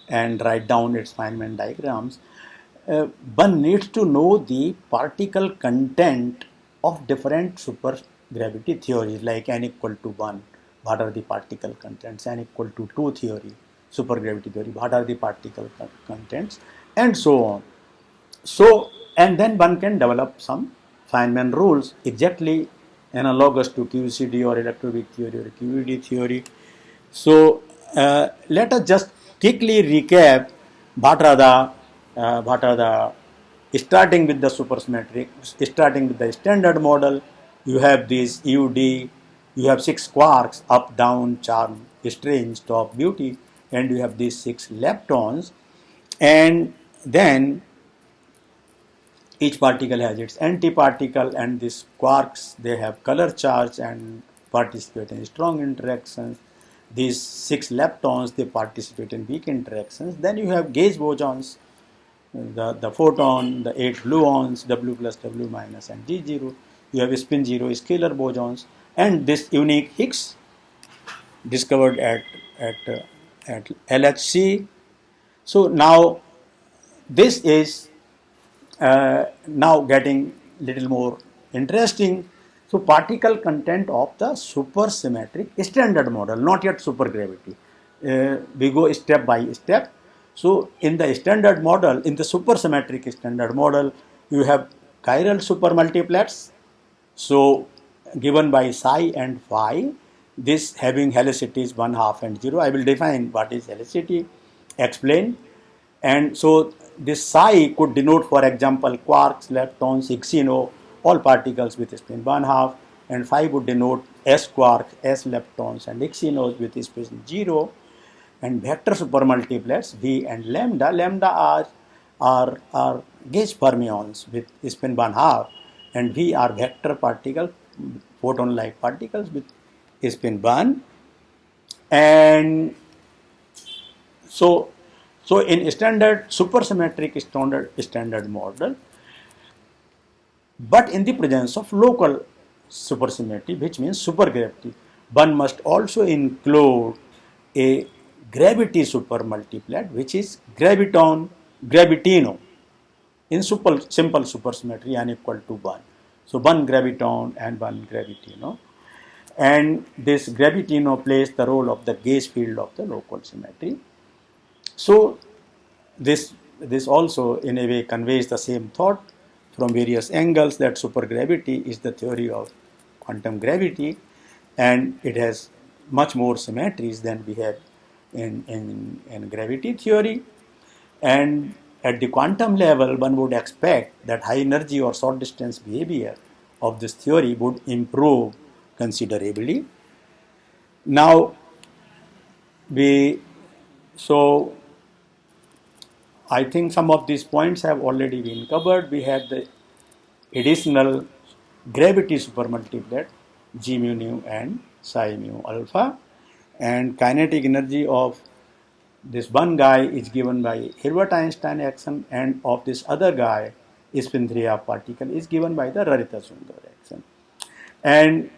and write down its Feynman diagrams, one needs to know the particle content of different supergravity theories like n equal to 1. What are the particle contents? N equal to 2 theory, supergravity theory. What are the particle contents? And so on. So, and then one can develop some Feynman rules exactly analogous to QCD or electroweak theory or QED theory. So, let us just quickly recap what are the starting with the supersymmetric, starting with the standard model. You have this EUD, you have 6 quarks, up, down, charm, strange, top, beauty. and you have these 6 leptons, and then each particle has its antiparticle, and these quarks, they have color charge and participate in strong interactions. These 6 leptons, they participate in weak interactions. Then you have gauge bosons, the photon, the 8 gluons, W plus, W minus, and D0. You have spin 0 scalar bosons, and this unique Higgs discovered at LHC. So now this is now getting little more interesting. So particle content of the supersymmetric standard model, not yet supergravity. We go step by step. So in the standard model, in the supersymmetric standard model, you have chiral supermultiplets. So given by psi and phi, this having helicities 1/2 and 0. I will define what is helicity, explain. And so this psi could denote, for example, quarks, leptons, xeno, all particles with spin 1/2, and phi would denote s quarks, s leptons, and xenos with spin 0. And vector supermultiplets V and lambda. Lambda are gauge fermions with spin 1/2, and V are vector particles, photon-like particles with spin 1. And so in standard supersymmetric standard model, but in the presence of local supersymmetry, which means supergravity, one must also include a gravity supermultiplet, which is gravitino. In simple supersymmetry, n equal to 1. So 1 graviton and 1 gravitino. And this gravitino plays the role of the gauge field of the local symmetry. So this also in a way conveys the same thought from various angles, that supergravity is the theory of quantum gravity, and it has much more symmetries than we have in gravity theory. And at the quantum level, one would expect that high energy or short distance behavior of this theory would improve considerably. Now, I think some of these points have already been covered. We have the additional gravity supermultiplet G mu nu and psi mu alpha, and kinetic energy of this one guy is given by Hilbert-Einstein action, and of this other guy, spin 3/2 particle, is given by the Rarita-Sundar action. And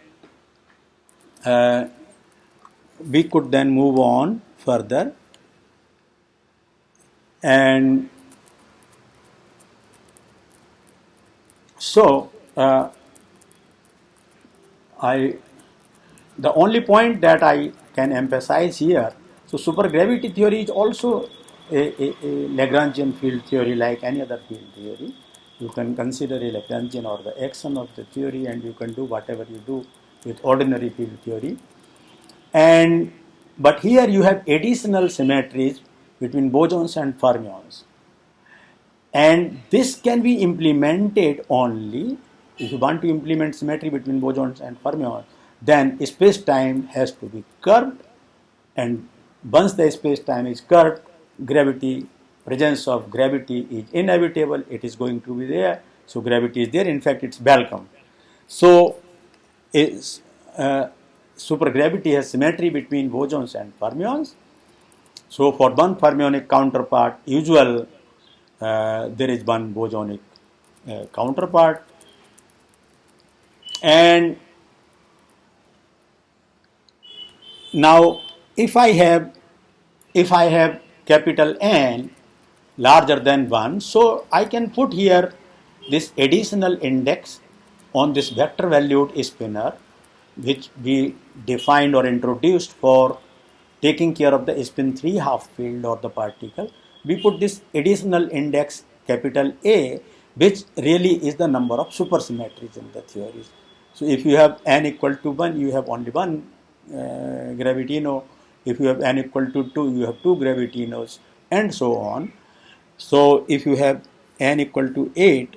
we could then move on further, and so the only point that I can emphasize here, so supergravity theory is also a Lagrangian field theory like any other field theory. You can consider a Lagrangian or the action of the theory, and you can do whatever you do with ordinary field theory. But here you have additional symmetries between bosons and fermions, and this can be implemented only if you want to implement symmetry between bosons and fermions. Then space-time has to be curved, and once the space-time is curved, presence of gravity is inevitable. It is going to be there. So gravity is there. In fact, it's welcome. So supergravity has symmetry between bosons and fermions. So for one fermionic counterpart, there is one bosonic counterpart. And now if I have capital N larger than 1, so I can put here this additional index on this vector valued spinner, which we defined or introduced for taking care of the spin 3/2 field or the particle. We put this additional index capital A, which really is the number of supersymmetries in the theories. So if you have n equal to 1, you have only one gravitino. If you have n equal to 2, you have 2 gravitinos, and so on. So if you have n equal to 8,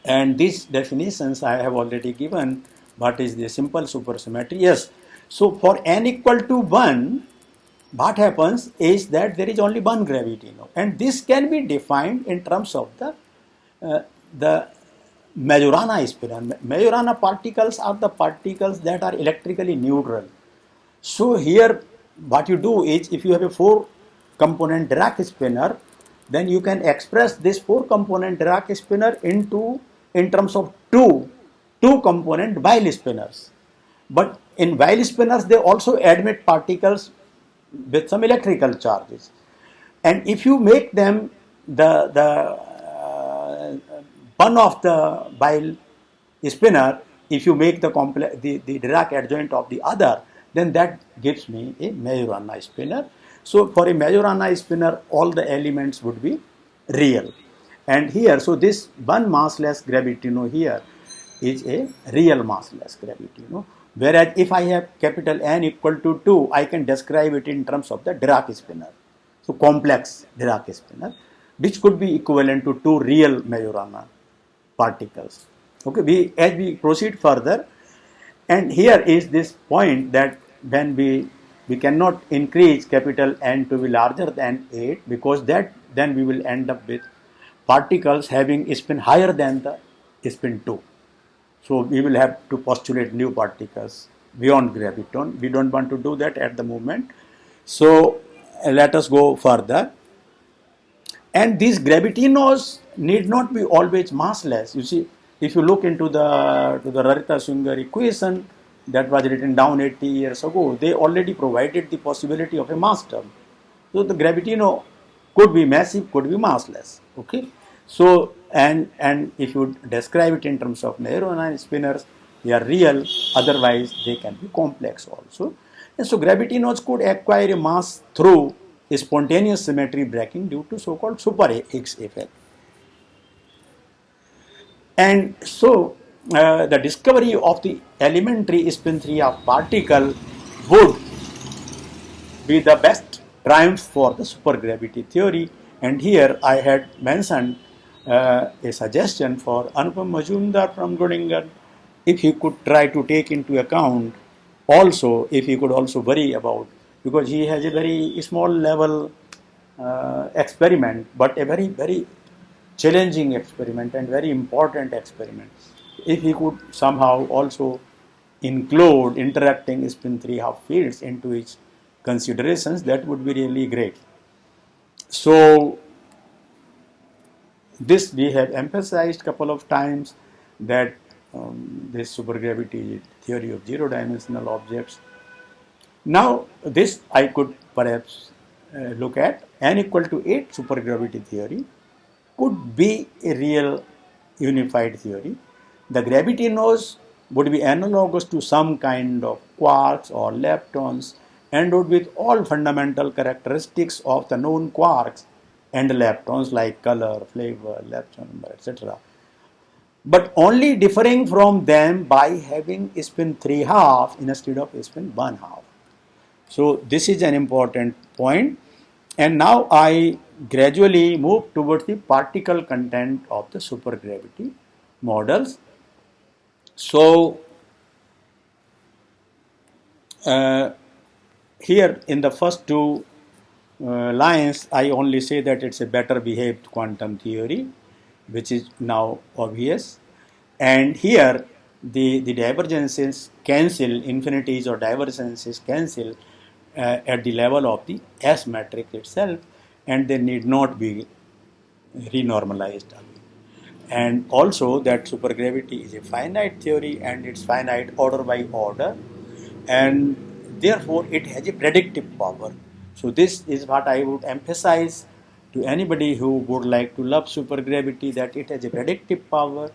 and these definitions I have already given. What is the simple supersymmetry? Yes, So for n equal to 1, what happens is that there is only one gravity node, and this can be defined in terms of the Majorana spinor. Majorana particles are the particles that are electrically neutral. So here what you do is, if you have a 4-component Dirac spinor, then you can express this 4-component Dirac spinor in terms of two-component Weil spinors. But in Weil spinors, they also admit particles with some electrical charges, and if you make them the one of the Weil spinor, if you make the Dirac adjoint of the other, then that gives me a Majorana spinor. So for a Majorana spinor, all the elements would be real. And here, so this one massless gravitino here is a real massless gravitino. Whereas if I have capital N equal to 2, I can describe it in terms of the Dirac spinor. So complex Dirac spinor, which could be equivalent to 2 real Majorana particles. Okay, as we proceed further, and here is this point that when we cannot increase capital N to be larger than 8, because then we will end up with particles having spin higher than the spin 2. So we will have to postulate new particles beyond graviton. We don't want to do that at the moment. So let us go further. And these gravitinos need not be always massless. You see, if you look into the Rarita-Schwinger equation that was written down 80 years ago, they already provided the possibility of a mass term. So the gravitino could be massive, could be massless. Okay. So and if you describe it in terms of Majorana spinors, they are real. Otherwise, they can be complex also. And so gravitinos could acquire a mass through a spontaneous symmetry breaking due to so-called super Higgs effect. And so the discovery of the elementary spin 3 of particle would be the best triumph for the supergravity theory. And here I had mentioned a suggestion for Anupam Majumdar from Groningen, if he could try to take into account also, if he could also worry about, because he has a very small level experiment, but a very, very challenging experiment and very important experiment. If he could somehow also include interacting spin 3 half fields into his considerations, that would be really great. So this we have emphasized a couple of times, that this supergravity theory of zero-dimensional objects. Now this I could perhaps look at n equal to 8 supergravity theory could be a real unified theory. The gravitinos would be analogous to some kind of quarks or leptons and would with all fundamental characteristics of the known quarks and leptons like color, flavor, lepton number, etc. But only differing from them by having spin 3 half instead of spin 1 half. So this is an important point. And now I gradually move towards the particle content of the supergravity models. So here in the first two lines, I only say that it's a better behaved quantum theory, which is now obvious. And here the divergences cancel, infinities or divergences cancel at the level of the S matrix itself, and they need not be renormalized again. And also that supergravity is a finite theory and it's finite order by order, and therefore it has a predictive power. So this is what I would emphasize to anybody who would like to love supergravity, that it has a predictive power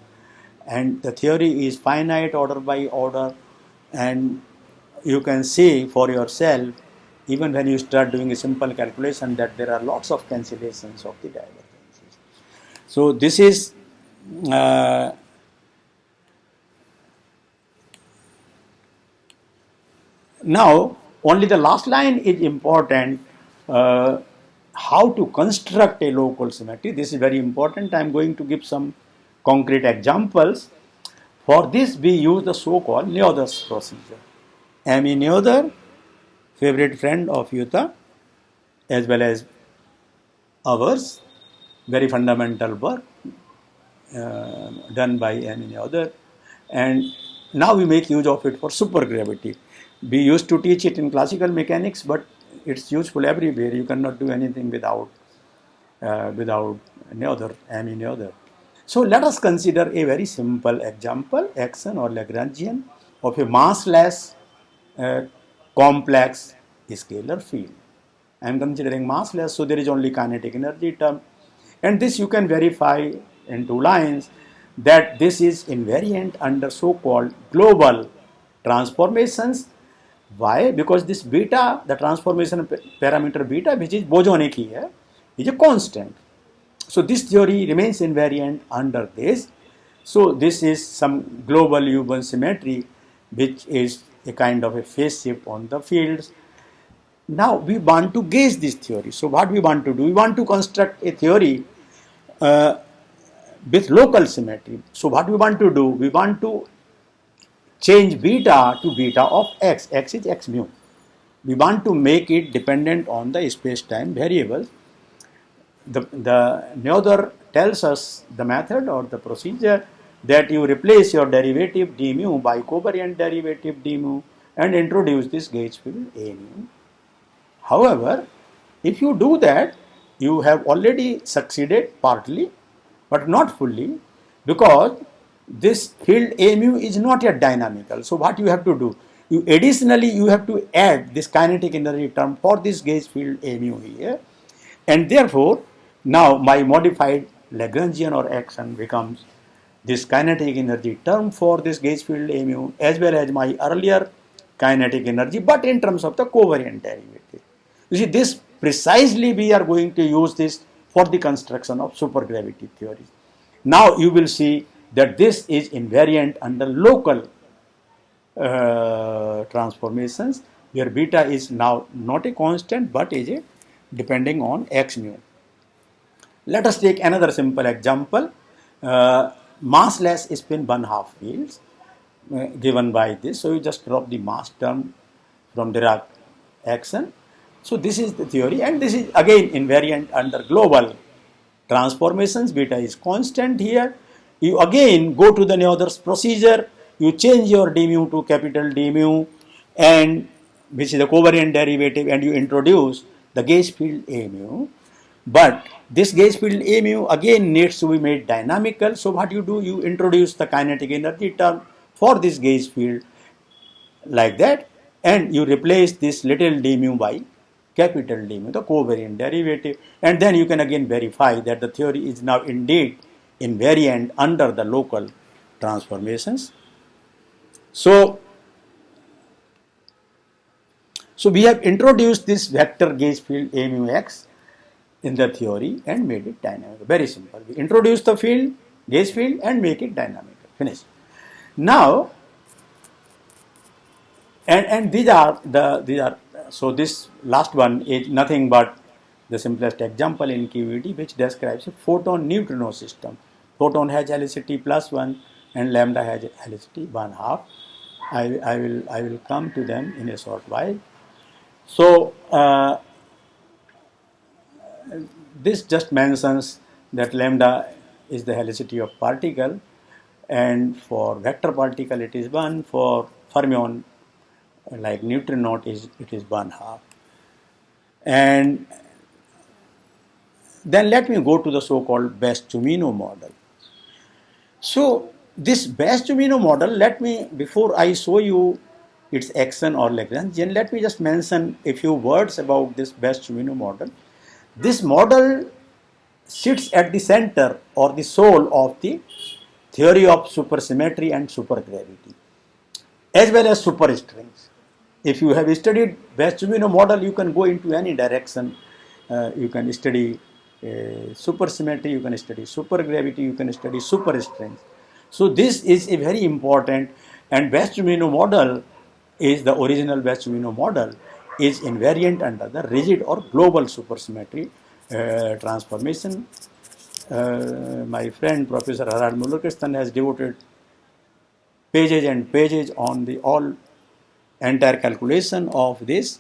and the theory is finite order by order, and you can see for yourself even when you start doing a simple calculation that there are lots of cancellations of the divergences. So this is now only the last line is important, how to construct a local symmetry. This is very important. I am going to give some concrete examples. For this we use the so-called Neodus procedure. Amy Noether, favorite friend of Yuta, as well as ours, very fundamental work done by Amy Noether, and now we make use of it for supergravity. We used to teach it in classical mechanics, but it's useful everywhere. You cannot do anything without Noether, Amy Noether. So let us consider a very simple example, action or Lagrangian of a massless complex scalar field. I am considering massless, so there is only kinetic energy term, and this you can verify in 2 lines that this is invariant under so-called global transformations. Why? Because this beta, the transformation parameter beta, which is bosonic here, is a constant. So this theory remains invariant under this. So this is some global U1 symmetry, which is a kind of a phase shift on the fields. Now we want to gauge this theory. So what we want to do? We want to construct a theory with local symmetry. So what we want to do? We want to change beta to beta of x. X is x mu. We want to make it dependent on the space-time variables. The Noether tells us the method or the procedure that you replace your derivative d mu by covariant derivative d mu and introduce this gauge field A mu. However, if you do that, you have already succeeded partly, but not fully, because this field A mu is not yet dynamical. So what you have to do? Additionally you have to add this kinetic energy term for this gauge field A mu here, and therefore now my modified Lagrangian or action becomes this kinetic energy term for this gauge field A mu as well as my earlier kinetic energy, but in terms of the covariant derivative. You see, this precisely we are going to use this for the construction of supergravity theory. Now you will see that this is invariant under local transformations, where beta is now not a constant but is a depending on x mu. Let us take another simple example, massless spin 1/2 fields given by this. So you just drop the mass term from Dirac action. So this is the theory, and this is again invariant under global transformations. Beta is constant here. You again go to the Noether's procedure. You change your d mu to capital D mu, and which is the covariant derivative, and you introduce the gauge field A mu. But this gauge field A mu again needs to be made dynamical. So what you do? You introduce the kinetic energy term for this gauge field like that, and you replace this little d mu by capital D mu, the covariant derivative, and then you can again verify that the theory is now indeed invariant under the local transformations. So we have introduced this vector gauge field A mu x in the theory and made it dynamic. Very simple. We introduce the field, gauge field, and make it dynamic. Finish. Now, and these are so this last one is nothing but the simplest example in QED, which describes a photon neutrino system. Photon has helicity +1 and lambda has helicity 1/2. I will come to them in a short while. So this just mentions that lambda is the helicity of particle, and for vector particle it is 1. For fermion like neutrino it is 1/2. And then let me go to the so-called Bastumino model. So this Bastumino model, before I show you its action or Lagrangian, let me just mention a few words about this Bastumino model. This model sits at the center or the soul of the theory of supersymmetry and supergravity, as well as superstrings. If you have studied Bastumino model, you can go into any direction. You can study supersymmetry, you can study supergravity, you can study superstrings. So this is a very important, and Bastumino model is the original Bastumino model is invariant under the rigid or global supersymmetry transformation. My friend Professor Harald Muller-Kirsten has devoted pages and pages on the all entire calculation of this.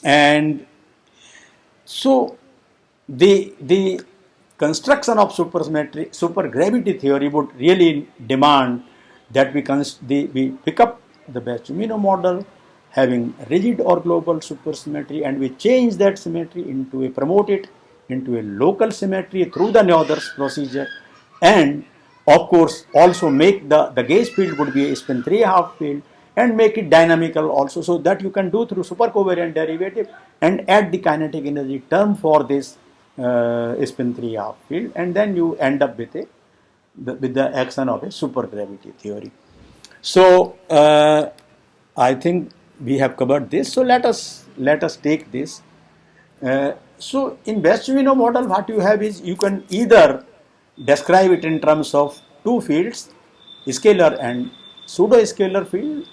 And so the construction of supergravity theory would really demand that we pick up the Bastumino model having rigid or global supersymmetry, and we change that symmetry promote it into a local symmetry through the Noether's procedure, and of course also make the gauge field would be a spin 3/2 field, and make it dynamical also, so that you can do through supercovariant derivative and add the kinetic energy term for this spin 3/2 field, and then you end up with the action of a supergravity theory. So I think we have covered this. So let us take this. So in Bastumino model, what you have is you can either describe it in terms of two fields, scalar and pseudo-scalar field.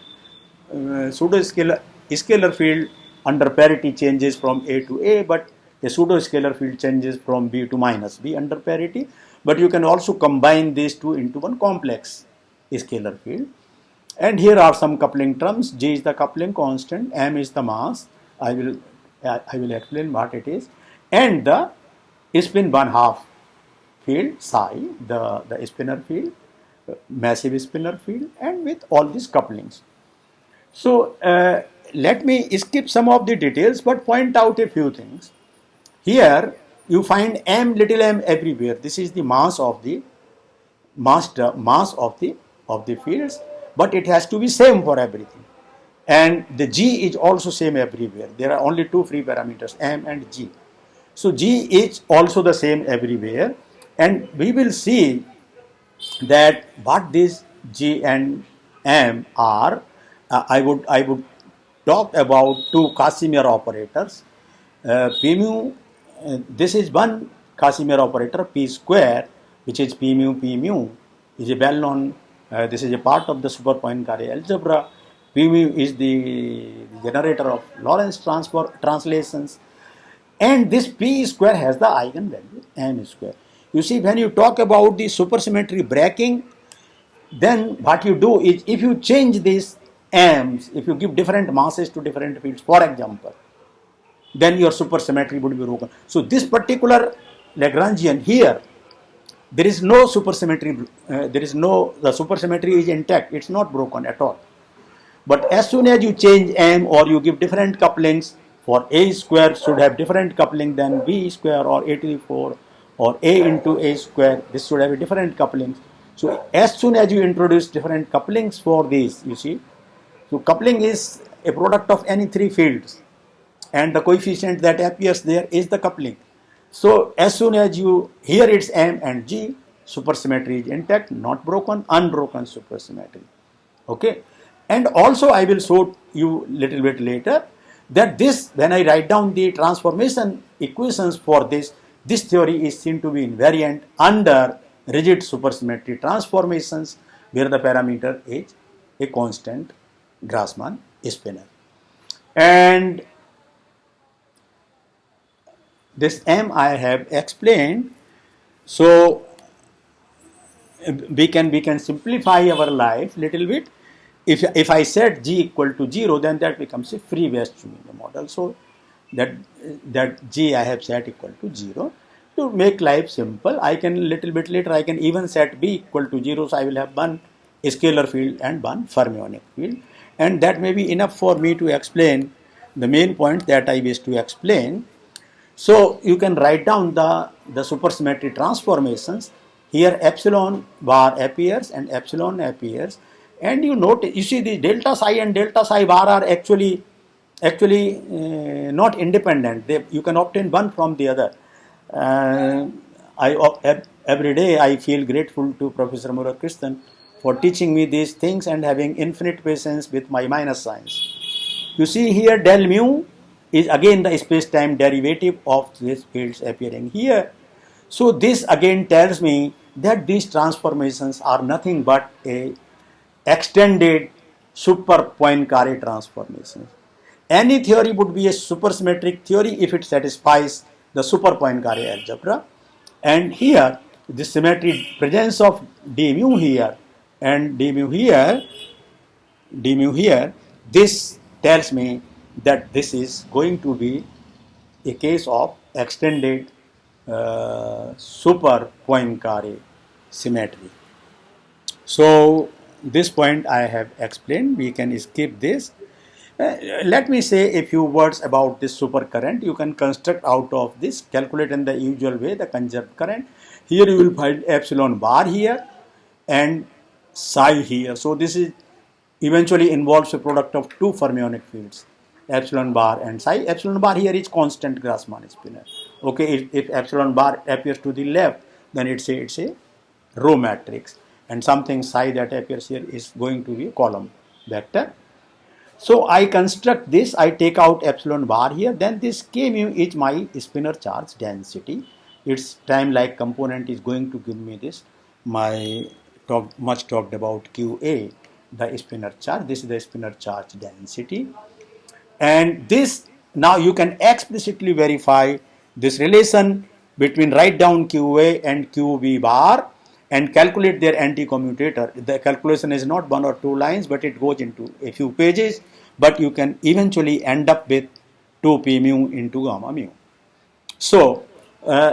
Scalar field under parity changes from A to A, but a pseudo-scalar field changes from B to minus B under parity. But you can also combine these two into one complex scalar field. And here are some coupling terms. G is the coupling constant, m is the mass. I will explain what it is. And the spin 1/2 field psi, the spinner field, massive spinner field, and with all these couplings. So let me skip some of the details, but point out a few things. Here you find little m everywhere. This is the mass of the fields, but it has to be same for everything. And the G is also same everywhere. There are only two free parameters, m and G. So G is also the same everywhere, and we will see that what these G and M are. I would talk about two Casimir operators. P mu, this is one Casimir operator, P square, which is P mu is a well-known. This is a part of the super Poincare algebra. P mu is the generator of Lorentz translations, and this P square has the eigenvalue m square. You see, when you talk about the supersymmetry breaking, then what you do is, if you change these m's, if you give different masses to different fields, for example, then your supersymmetry would be broken. So this particular Lagrangian here, there is no supersymmetry. The supersymmetry is intact. It's not broken at all. But as soon as you change m, or you give different couplings, for a square should have different coupling than b square or a to the 4 or a into a square. This should have a different couplings. So as soon as you introduce different couplings for these, you see, so coupling is a product of any three fields, and the coefficient that appears there is the coupling. So as soon as you, here it's m and g, supersymmetry is intact, not broken, unbroken supersymmetry. Okay, and also I will show you little bit later that this, when I write down the transformation equations for this theory is seen to be invariant under rigid supersymmetry transformations, where the parameter is a constant Grassmann spinner. And this m I have explained. So we can simplify our life little bit. If I set G equal to 0, then that becomes a free Bastumino model. So that G I have set equal to 0. To make life simple, I can little bit later I can even set B equal to 0. So I will have one scalar field and one fermionic field, and that may be enough for me to explain the main point that I wish to explain. So you can write down the supersymmetry transformations. Here epsilon bar appears and epsilon appears, and you see the delta psi and delta psi bar are actually not independent. You can obtain one from the other. Every day I feel grateful to Professor Murakrishnan for teaching me these things and having infinite patience with my minus signs. You see here del mu is again the space-time derivative of these fields appearing here. So this again tells me that these transformations are nothing but a extended super Poincare transformations. Any theory would be a supersymmetric theory if it satisfies the super Poincare algebra. And here the symmetry presence of d mu here and d mu here this tells me that this is going to be a case of extended super Poincare symmetry. So this point I have explained. We can skip this. Let me say a few words about this supercurrent. You can construct out of this, calculate in the usual way the conserved current. Here you will find epsilon bar here and psi here. So this is eventually involves a product of two fermionic fields, epsilon bar and psi. Epsilon bar here is constant Grassmann spinor. Okay, if epsilon bar appears to the left, then it's a row matrix, and something psi that appears here is going to be a column vector. So I construct this, I take out epsilon bar here, then this k mu is my spinor charge density. Its time-like component is going to give me this, much talked about QA, the spinor charge. This is the spinor charge density. And this, now you can explicitly verify this relation between write down QA and QB bar and calculate their anti-commutator. The calculation is not 1 or 2 lines, but it goes into a few pages, but you can eventually end up with 2p mu into gamma mu. So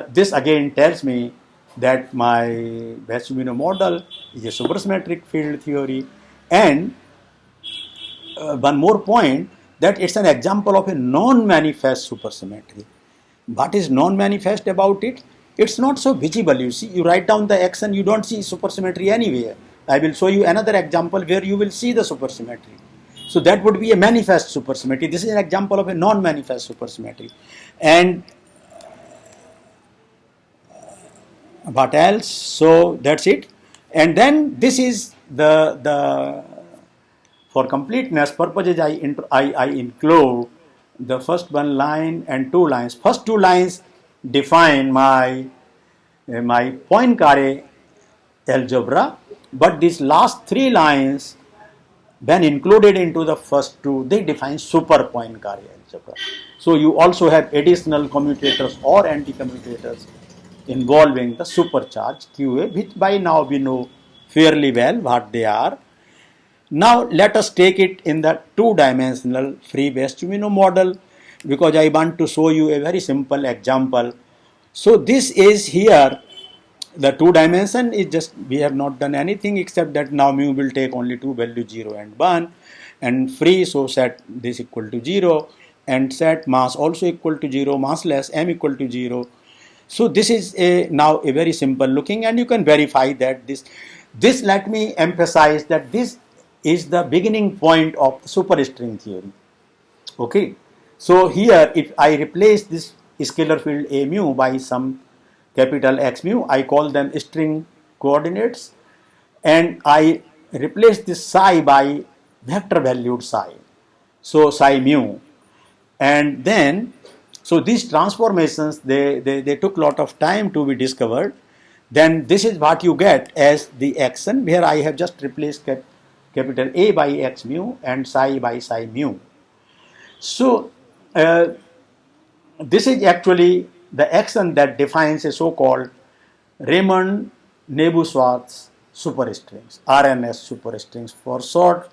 this again tells me that my Bess-Steimino model is a supersymmetric field theory, and one more point, that it's an example of a non-manifest supersymmetry. What is non-manifest about it? It's not so visible. You see, you write down the x and you don't see supersymmetry anywhere. I will show you another example where you will see the supersymmetry. So that would be a manifest supersymmetry. This is an example of a non-manifest supersymmetry. And what else? So that's it. And then this is the for completeness purposes, I include the first one line and 2 lines. First 2 lines define my Poincare algebra, but these last 3 lines, when included into the first 2, they define super Poincare algebra. So you also have additional commutators or anti-commutators involving the supercharge QA, which by now we know fairly well what they are. Now let us take it in the 2-dimensional free Bess-Steimino model, because I want to show you a very simple example. So this is here, the 2 dimension is just, we have not done anything except that now mu will take only 2 values 0 and 1 and free, so set this equal to 0 and set mass also equal to 0, massless m equal to 0. So this is now a very simple looking, and you can verify that this let me emphasize that this is the beginning point of superstring theory. Okay, so here if I replace this scalar field a mu by some capital X mu, I call them string coordinates, and I replace this psi by vector valued psi, so psi mu, and then so these transformations they took lot of time to be discovered. Then this is what you get as the action, where I have just replaced capital A by X mu and psi by psi mu. So this is actually the action that defines a so-called Riemann-Nebu-Schwarz superstrings, RNS superstrings for short.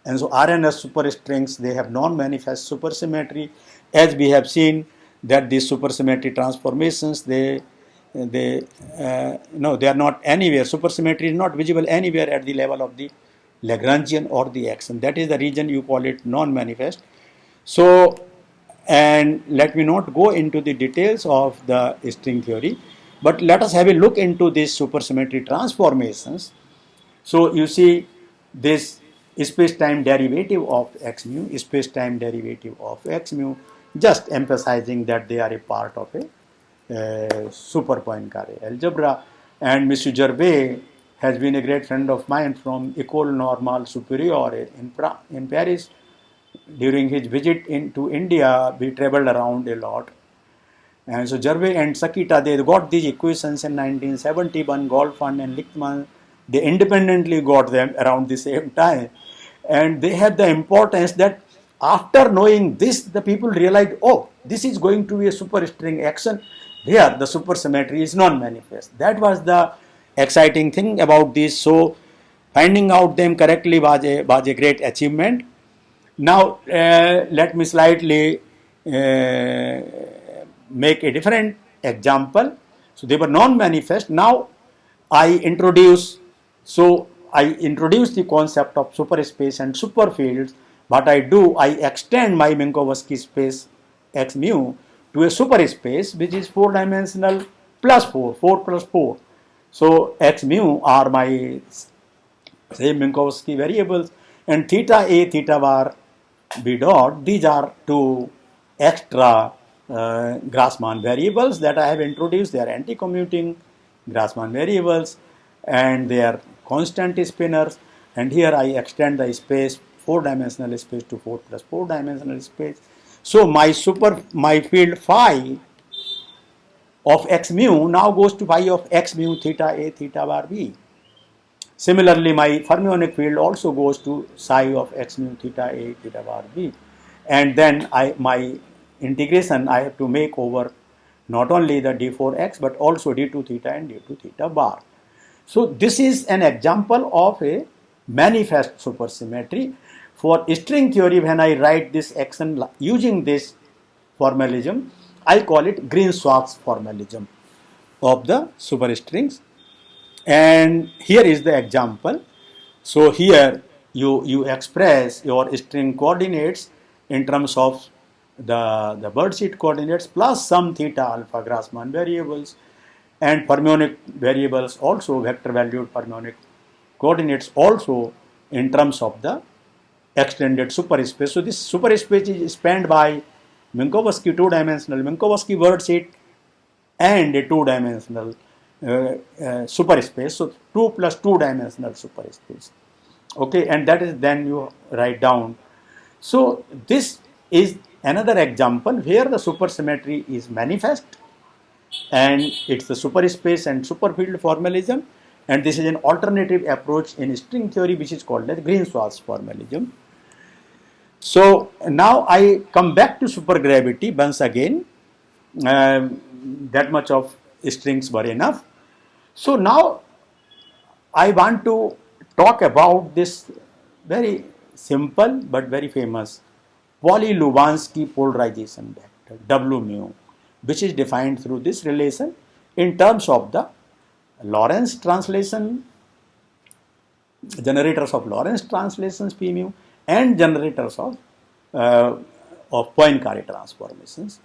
And so RNS superstrings, they have non-manifest supersymmetry. As we have seen that these supersymmetry transformations, they are not anywhere. Supersymmetry is not visible anywhere at the level of the Lagrangian or the action. That is the reason you call it non-manifest. So, and let me not go into the details of the string theory, but let us have a look into these supersymmetry transformations. So you see this space-time derivative of x mu, space-time derivative of x mu, just emphasizing that they are a part of a super Poincare algebra. And M. Gervais has been a great friend of mine from École Normale Supérieure in Paris. During his visit to India, we traveled around a lot. And so Gervais and Sakita, they got these equations in 1971, Goldfund and Lichtmann, they independently got them around the same time. And they had the importance that after knowing this, the people realized, oh, this is going to be a superstring action where the supersymmetry is non-manifest. That was the exciting thing about this. So finding out them correctly was a great achievement. Now, let me slightly make a different example. So they were non-manifest. Now I introduce the concept of superspace and superfields. What I do, I extend my Minkowski space X mu to a superspace which is 4-dimensional plus 4 plus 4. So X mu are my same Minkowski variables, and theta A, theta bar B dot, these are two extra Grassmann variables that I have introduced. They are anti-commuting Grassmann variables and they are constant spinors, and here I extend the space 4-dimensional space to 4 plus 4-dimensional space. So my field phi of x mu now goes to phi of x mu theta A theta bar B. Similarly, my fermionic field also goes to psi of x mu theta A theta bar B, and then my integration I have to make over not only the d4x but also d2 theta and d2 theta bar. So this is an example of a manifest supersymmetry. For string theory, when I write this action using this formalism, I call it Green-Schwarz formalism of the superstrings. And here is the example. So here you express your string coordinates in terms of the birdsheet coordinates plus some theta alpha Grassmann variables and fermionic variables, also vector valued fermionic coordinates, also in terms of the extended superspace. So this superspace is spanned by Minkowski 2-dimensional Minkowski wordsheet and a 2-dimensional superspace. So 2 plus 2-dimensional superspace. Okay, and that is then you write down. So this is another example where the supersymmetry is manifest, and it's the superspace and superfield formalism, and this is an alternative approach in string theory which is called as Green-Schwarz formalism. So now I come back to supergravity once again. That much of strings were enough. So now I want to talk about this very simple but very famous Pauli-Lubansky polarization vector W mu, which is defined through this relation in terms of the Lorentz translation, generators of Lorentz translations P mu, and generators of Poincare transformations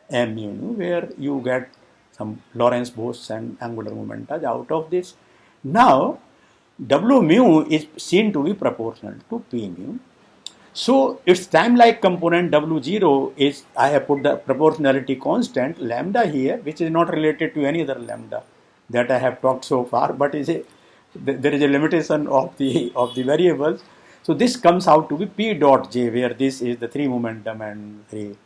M mu, where you get some Lorentz bursts and angular momenta out of this. Now W mu is seen to be proportional to P mu. So its time-like component W0 is, I have put the proportionality constant lambda here, which is not related to any other lambda that I have talked so far, but there is a limitation of the variables. So this comes out to be P dot J, where this is the 3 momentum and 3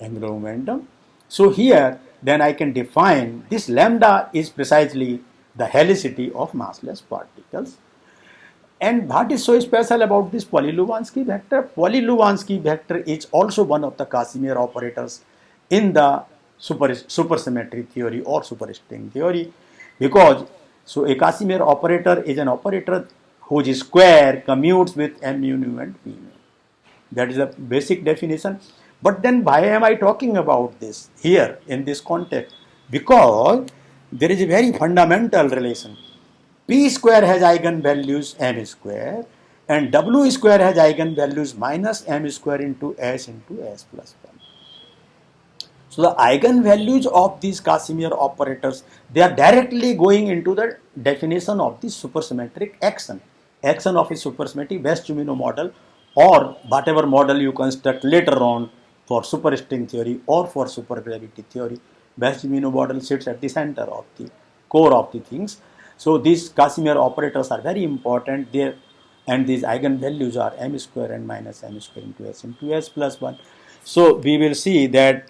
angular momentum. So here then I can define this lambda is precisely the helicity of massless particles. And what is so special about this Pauli-Lubansky vector? Pauli-Lubansky vector is also one of the Casimir operators in the supersymmetry theory or superstring theory, because so a Casimir operator is an operator whose square commutes with M mu nu and P mu. That is a basic definition. But then why am I talking about this here in this context? Because there is a very fundamental relation. P square has eigenvalues M square and W square has eigenvalues minus M square into S plus 1. So the eigenvalues of these Casimir operators, they are directly going into the definition of the supersymmetric action of a supersymmetric Best-Jumino model, or whatever model you construct later on for superstring theory or for supergravity theory. Best-Jumino model sits at the center of the core of the things. So these Casimir operators are very important there, and these eigenvalues are M square and minus M square into S plus 1. So we will see that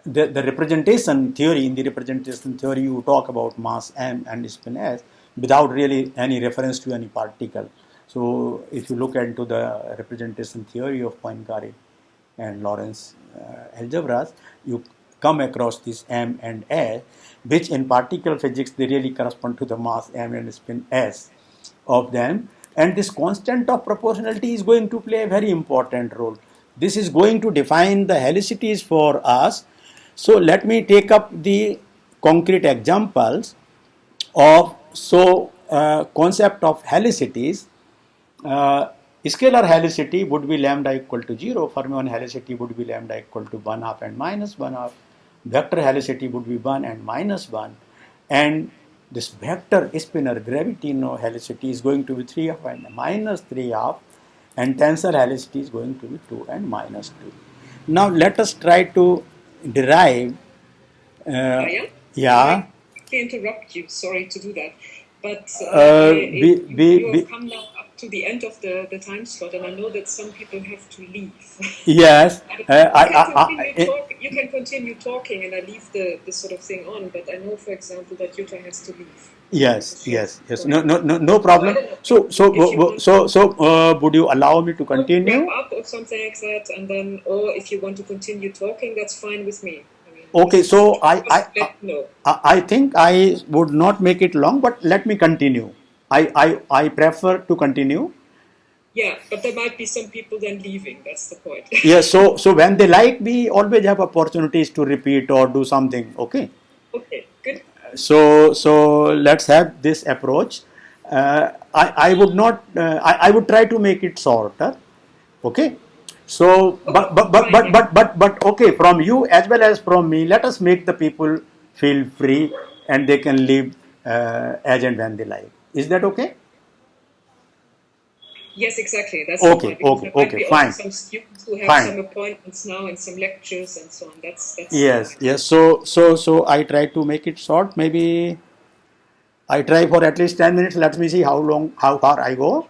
the representation theory, in the representation theory you talk about mass M and spin S without really any reference to any particle. So if you look into the representation theory of Poincare and Lorentz algebras, you come across this M and S, which in particle physics they really correspond to the mass M and spin S of them, and this constant of proportionality is going to play a very important role. This is going to define the helicities for us. So let me take up the concrete examples of concept of helicities. Scalar helicity would be lambda equal to 0, fermion helicity would be lambda equal to 1/2 and minus 1/2, vector helicity would be 1 and minus 1, and this vector spinor gravitino helicity is going to be 3/2 and minus 3/2, and tensor helicity is going to be 2 and minus 2. Now let us try to derive. Ryan? Yeah. I interrupt you. Sorry to do that, but we have come now up to the end of the time slot, and I know that some people have to leave. Yes. You can continue talking, and I leave the sort of thing on. But I know, for example, that Jutta has to leave. Yes. No problem. So, would you allow me to continue? Wrap up or something like that, and then, or if you want to continue talking, that's fine with me. Okay, so No. I think I would not make it long, but let me continue. I prefer to continue. Yeah, but there might be some people then leaving. That's the point. Yes, so when they like, we always have opportunities to repeat or do something. Okay. Okay, good. So let's have this approach. I would not. I would try to make it shorter. Okay. So, but okay, from you as well as from me, let us make the people feel free and they can leave as and when they like. Is that okay? Yes, exactly. That's okay. Fine. Some students who have Fine. some appointments now and some lectures and so on. That's yes. fine. Yes. So I try to make it short. Maybe I try for at least 10 minutes. Let me see how far I go.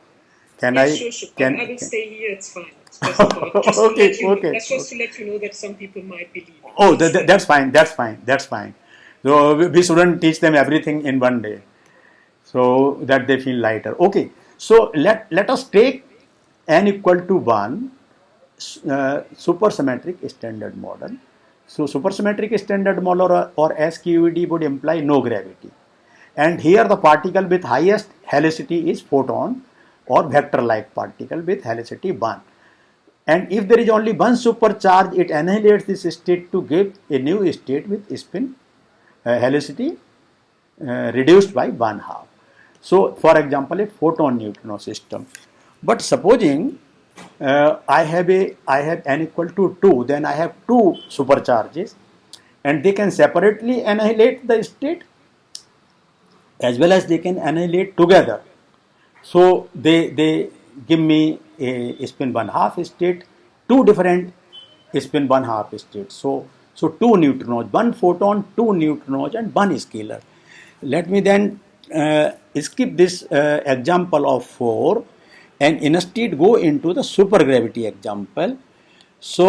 Can Yeah, I? sure. Can, I will stay here. It's fine. That's just to let you know that some people might be leaving. Oh, that's fine. That's fine. So we shouldn't teach them everything in one day, so that they feel lighter. Okay. So let us take n equal to 1 supersymmetric standard model. So supersymmetric standard model or SQED would imply no gravity, and here the particle with highest helicity is photon or vector-like particle with helicity 1. And if there is only one supercharge, it annihilates this state to give a new state with spin helicity reduced by 1/2. So, for example, a photon neutrino system. But supposing I have n equal to 2, then I have two supercharges, and they can separately annihilate the state as well as they can annihilate together. So they give me a spin 1/2 state, two different spin 1/2 states. So two neutrinos, one photon, two neutrinos, and one scalar. Let me then skip this example of 4 and instead go into the supergravity example. So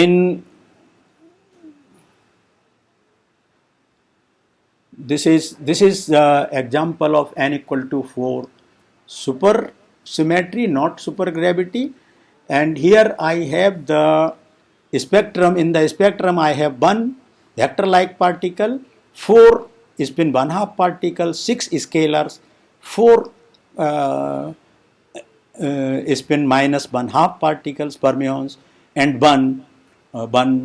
in this is example of n equal to 4 supersymmetry, not supergravity, and here I have the spectrum. In the spectrum I have one vector-like particle, 4 spin 1/2 particles, 6 scalars, 4 spin minus 1/2 particles, fermions, and one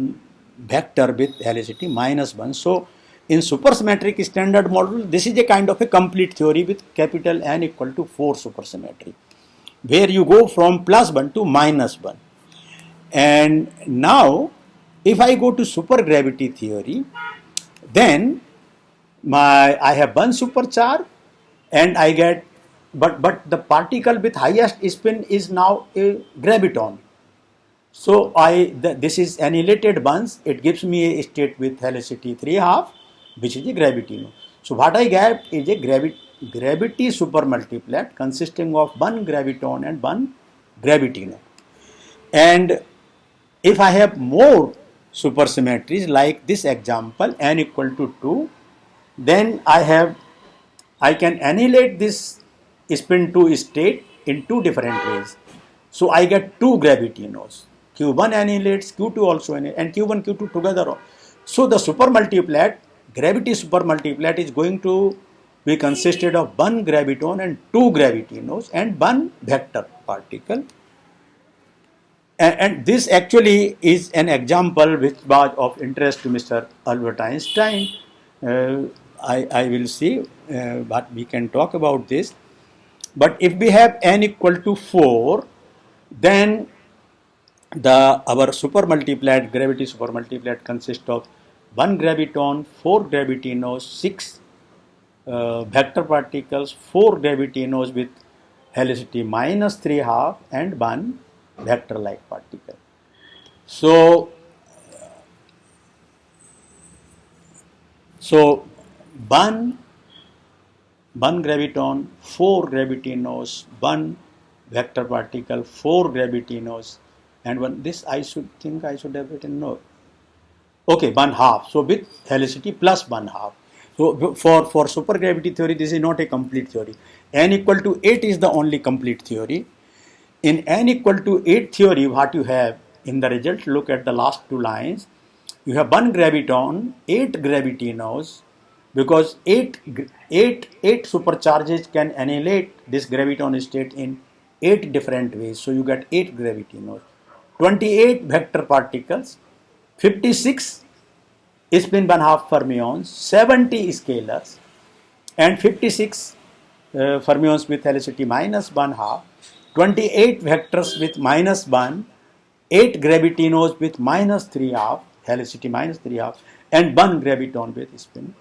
vector with helicity minus 1. So in supersymmetric standard model, this is a kind of a complete theory with capital N equal to 4 supersymmetry, where you go from +1 to -1. And now, if I go to supergravity theory, then I have one supercharge, and I get, but the particle with highest spin is now a graviton. So this is annihilated once. It gives me a state with helicity 3/2, which is a gravitino. So what I get is a gravity supermultiplet consisting of one graviton and one gravitino. And if I have more supersymmetries like this example, n equal to 2, then I can annihilate this spin 2 state in two different ways. So I get two gravitinos. Q1 annihilates, Q2 also annihilates, and Q1, Q2 together. So the supermultiplet, gravity supermultiplet, is going to we consisted of one graviton and two gravitinos and one vector particle. And this actually is an example which was of interest to Mr. Albert Einstein. I will see, but we can talk about this. But if we have n equal to 4, then our supermultiplied, gravity supermultiplied consists of one graviton, 4 gravitinos, 6 vector particles, 4 gravitinos with helicity minus 3/2 and one vector-like particle. So one graviton, 4 gravitinos, one vector particle, 4 gravitinos, and one. This I should have written no. Okay, 1/2. So with helicity plus 1/2. So for supergravity theory, this is not a complete theory. N equal to 8 is the only complete theory. In n equal to 8 theory, what you have in the result, look at the last two lines. You have one graviton, 8 gravitinos, because 8 supercharges can annihilate this graviton state in 8 different ways. So you get 8 gravitinos, 28 vector particles, 56 spin 1/2 fermions, 70 scalars, and 56 fermions with helicity minus 1/2, 28 vectors with minus 1, 8 gravitinos with minus 3/2, helicity minus 3/2, and 1 graviton with spin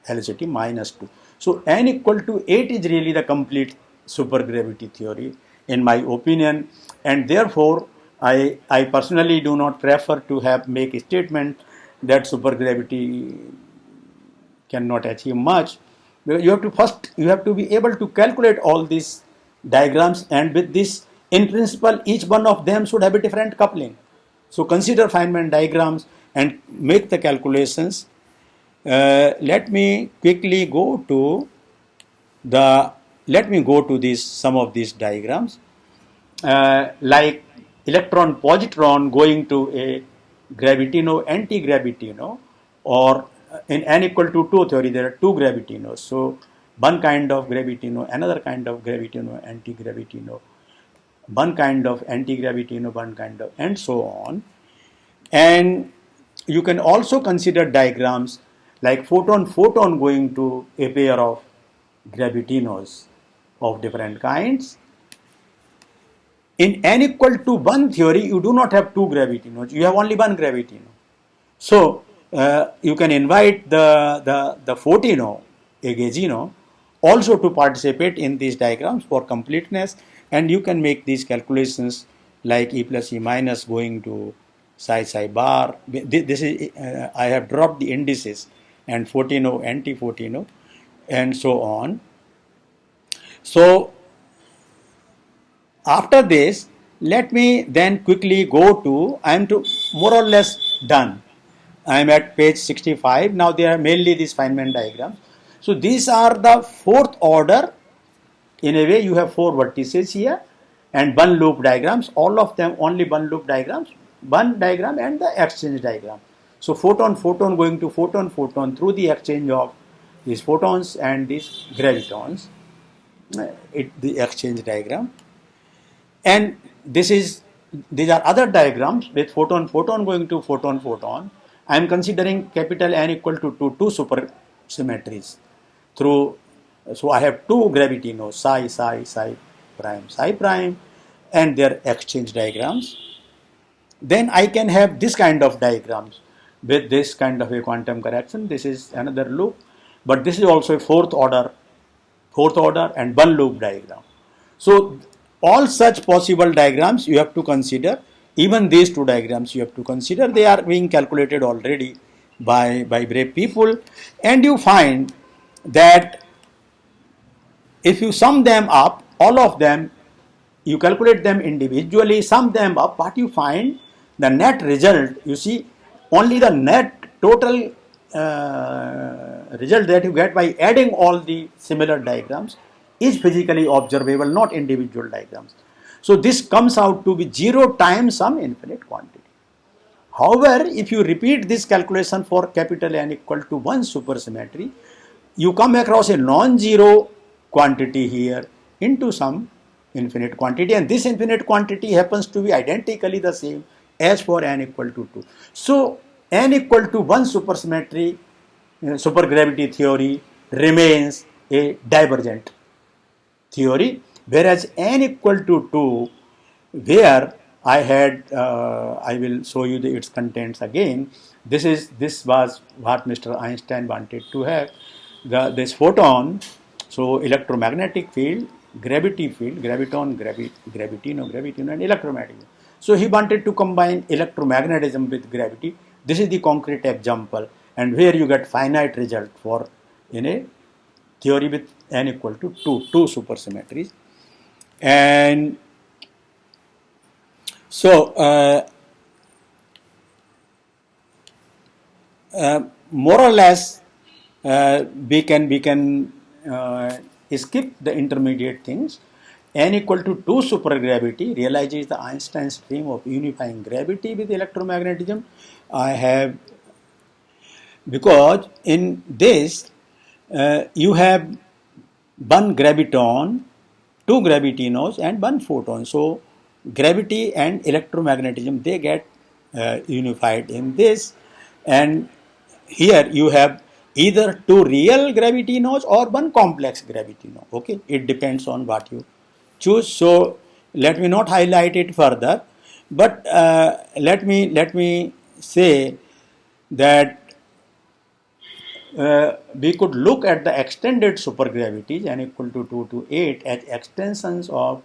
helicity minus 2. So n equal to 8 is really the complete supergravity theory in my opinion, and therefore I personally do not prefer to make a statement that supergravity cannot achieve much. You have to be able to calculate all these diagrams, and with this, in principle, each one of them should have a different coupling. So consider Feynman diagrams and make the calculations. Let me quickly go to some of these diagrams, like electron positron going to a gravitino anti-gravitino, or in n equal to 2 theory there are two gravitinos. So one kind of gravitino, another kind of gravitino, anti-gravitino, one kind of anti-gravitino, one kind of, and so on. And you can also consider diagrams like photon going to a pair of gravitinos of different kinds. In n equal to 1 theory, you do not have two gravitinos, you have only one gravitino. So you can invite the photino, a gaugino, also to participate in these diagrams for completeness, and you can make these calculations like E plus E minus going to psi bar. This is I have dropped the indices, and photino, anti-photino, and so on. So after this, let me then quickly go to, I am more or less done. I am at page 65. Now there are mainly these Feynman diagrams. So these are the fourth order. In a way, you have 4 vertices here and one loop diagrams. All of them only one loop diagrams, one diagram and the exchange diagram. So photon going to photon through the exchange of these photons and these gravitons. The exchange diagram. And these are other diagrams with photon going to photon. I am considering capital N equal to 2 supersymmetries through. So I have two gravitinos, psi prime, and their exchange diagrams. Then I can have this kind of diagrams with this kind of a quantum correction. This is another loop, but this is also a fourth order and one loop diagram. So all such possible diagrams you have to consider. Even these two diagrams you have to consider. They are being calculated already by brave people, and you find that if you sum them up, all of them, you calculate them individually, sum them up, what you find, the net result, you see, only the net total result that you get by adding all the similar diagrams is physically observable, not individual diagrams. So this comes out to be 0 times some infinite quantity. However, if you repeat this calculation for capital N equal to 1 supersymmetry, you come across a non-zero quantity here into some infinite quantity, and this infinite quantity happens to be identically the same as for n equal to 2. So n equal to 1 supersymmetry, supergravity theory remains a divergent theory, whereas n equal to 2, where I had, I will show you its contents again. This was what Mr. Einstein wanted to have. This photon, so electromagnetic field, gravity field, gravitino, and electromagnetism. So he wanted to combine electromagnetism with gravity. This is the concrete example, and where you get finite result for in a theory with n equal to 2 supersymmetries. And so more or less we can skip the intermediate things. N equal to 2 supergravity realizes the Einstein stream of unifying gravity with electromagnetism. I have, because in this you have one graviton, two gravitinos, and one photon. So gravity and electromagnetism, they get unified in this, and here you have either two real gravitinos or one complex gravitino. Okay, it depends on what you choose. So let me not highlight it further, but let me say that we could look at the extended supergravities n equal to 2 to 8 as extensions of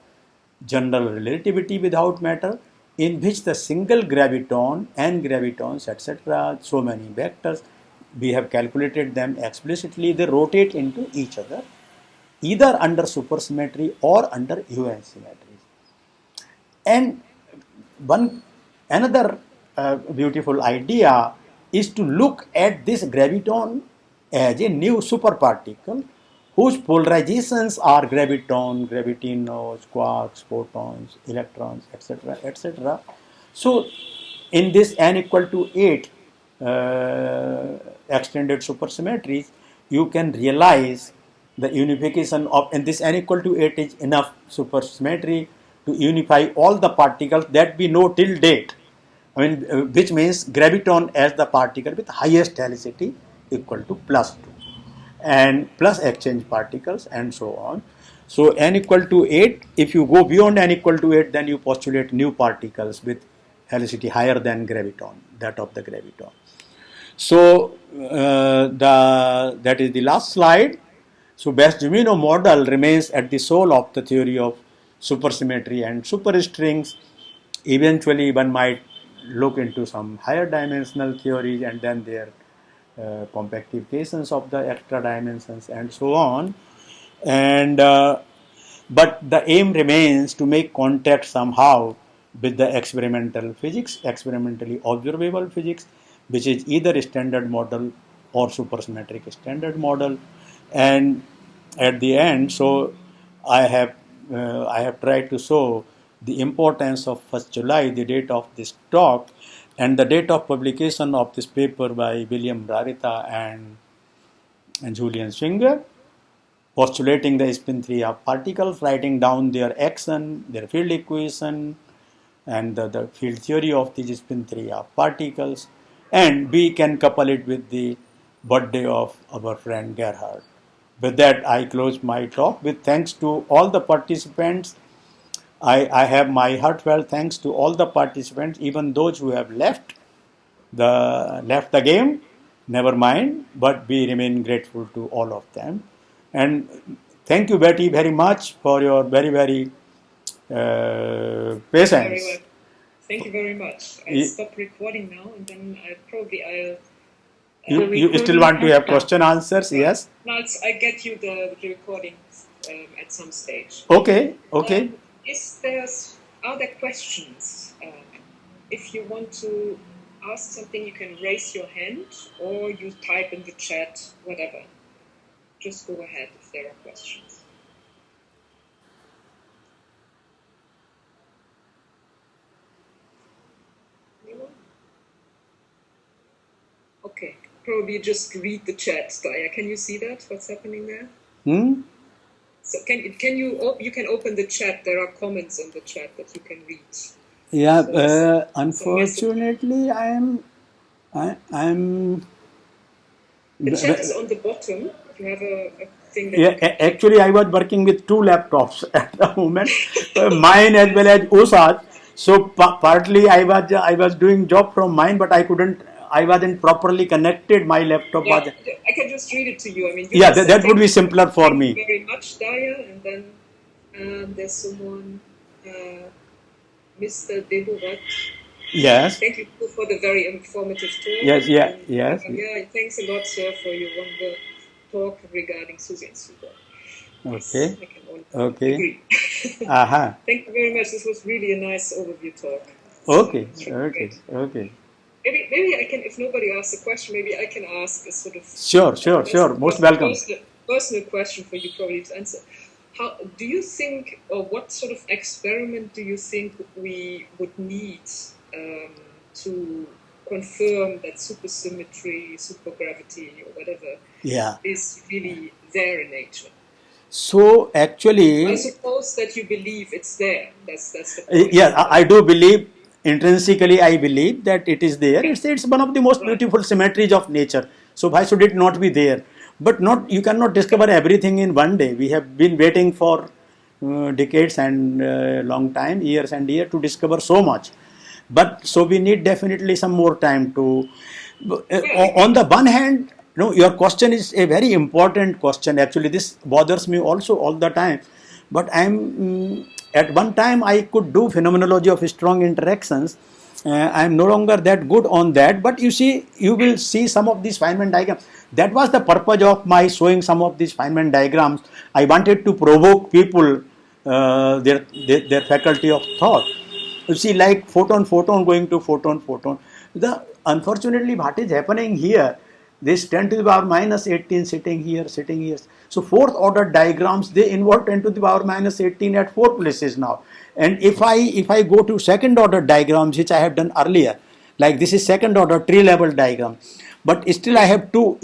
general relativity without matter, in which the single graviton and gravitons, etc., so many vectors, we have calculated them explicitly, they rotate into each other either under supersymmetry or under UN symmetries. And another beautiful idea is to look at this graviton as a new superparticle whose polarizations are graviton, gravitinos, quarks, photons, electrons, etc., etc. So in this n equal to 8 extended supersymmetries, you can realize the unification of, and this n equal to 8 is enough supersymmetry to unify all the particles that we know till date. I mean, which means graviton as the particle with highest helicity equal to +2, and plus exchange particles and so on. So n equal to 8, if you go beyond n equal to 8, then you postulate new particles with helicity higher than graviton, that of the graviton. So that is the last slide. So Bess-Domino model remains at the soul of the theory of supersymmetry and superstrings. Eventually one might look into some higher dimensional theories and then their compactifications of the extra dimensions and so on. And but the aim remains to make contact somehow with the experimental physics, experimentally observable physics, which is either standard model or supersymmetric standard model. And at the end, so I have tried to show the importance of 1st July, the date of this talk, and the date of publication of this paper by William Rarita and Julian Schwinger, postulating the spin theory of particles, writing down their action, their field equation, and the field theory of the spin theory of particles, and we can couple it with the birthday of our friend Gerhard. With that, I close my talk with thanks to all the participants. I have my heartfelt thanks to all the participants, even those who have left the game. Never mind, but we remain grateful to all of them. And thank you, Betty, very much for your very patience. Very well. Thank you very much. I'll stop recording now, and then I'll you still want to have question answers? Yes. No, I get you the recordings at some stage. Okay. Are there questions? If you want to ask something, you can raise your hand or you type in the chat, whatever. Just go ahead if there are questions. Anyone? Okay. probably just read the chat, Daya. Can you see that? What's happening there? So you can open the chat. There are comments in the chat that you can read. Yeah, So, unfortunately, I'm. the chat is on the bottom. You have a thing that Yeah, you can actually, I was working with two laptops at the moment, mine as well as Usaj. So partly I was doing job from mine, but I wasn't properly connected. My laptop Yeah, was. I can just read it to you. I mean, Yeah, just that would be thank you. simpler for Thank me. you very much, Daya. And then there's someone, Mr. Devorat. Yes. Thank you for the very informative talk. Yes. Yeah. And, Yes. yeah, thanks a lot, sir, for your wonderful talk regarding Susie and Suba. Okay. I can only Okay. agree. Aha. Thank you very much. This was really a nice overview talk. Okay. It's really Okay. great. Okay. Maybe I can, if nobody asks a question, maybe I can ask a sort of Sure. Most welcome. personal question for you probably to answer. How do you think, or what sort of experiment do you think we would need to confirm that supersymmetry, supergravity, or whatever Yeah. is really there in nature? So actually, I suppose that you believe it's there. That's the point. yeah, I do believe intrinsically. I believe that it is there. It's one of the most beautiful symmetries of nature. So why should it not be there? But you cannot discover everything in one day. We have been waiting for decades and long time, years and years to discover so much. But so we need definitely some more time to. On the one hand, your question is a very important question. Actually, this bothers me also all the time. But at one time I could do phenomenology of strong interactions. I am no longer that good on that. But you will see some of these Feynman diagrams. That was the purpose of my showing some of these Feynman diagrams. I wanted to provoke people, their faculty of thought. You see, like photon going to photon. Unfortunately, what is happening here? This 10 to the power minus 18 sitting here. So fourth order diagrams, they involve 10 to the power minus 18 at 4 places now. And if I go to second order diagrams, which I have done earlier, like this is second order tree level diagram, but still I have two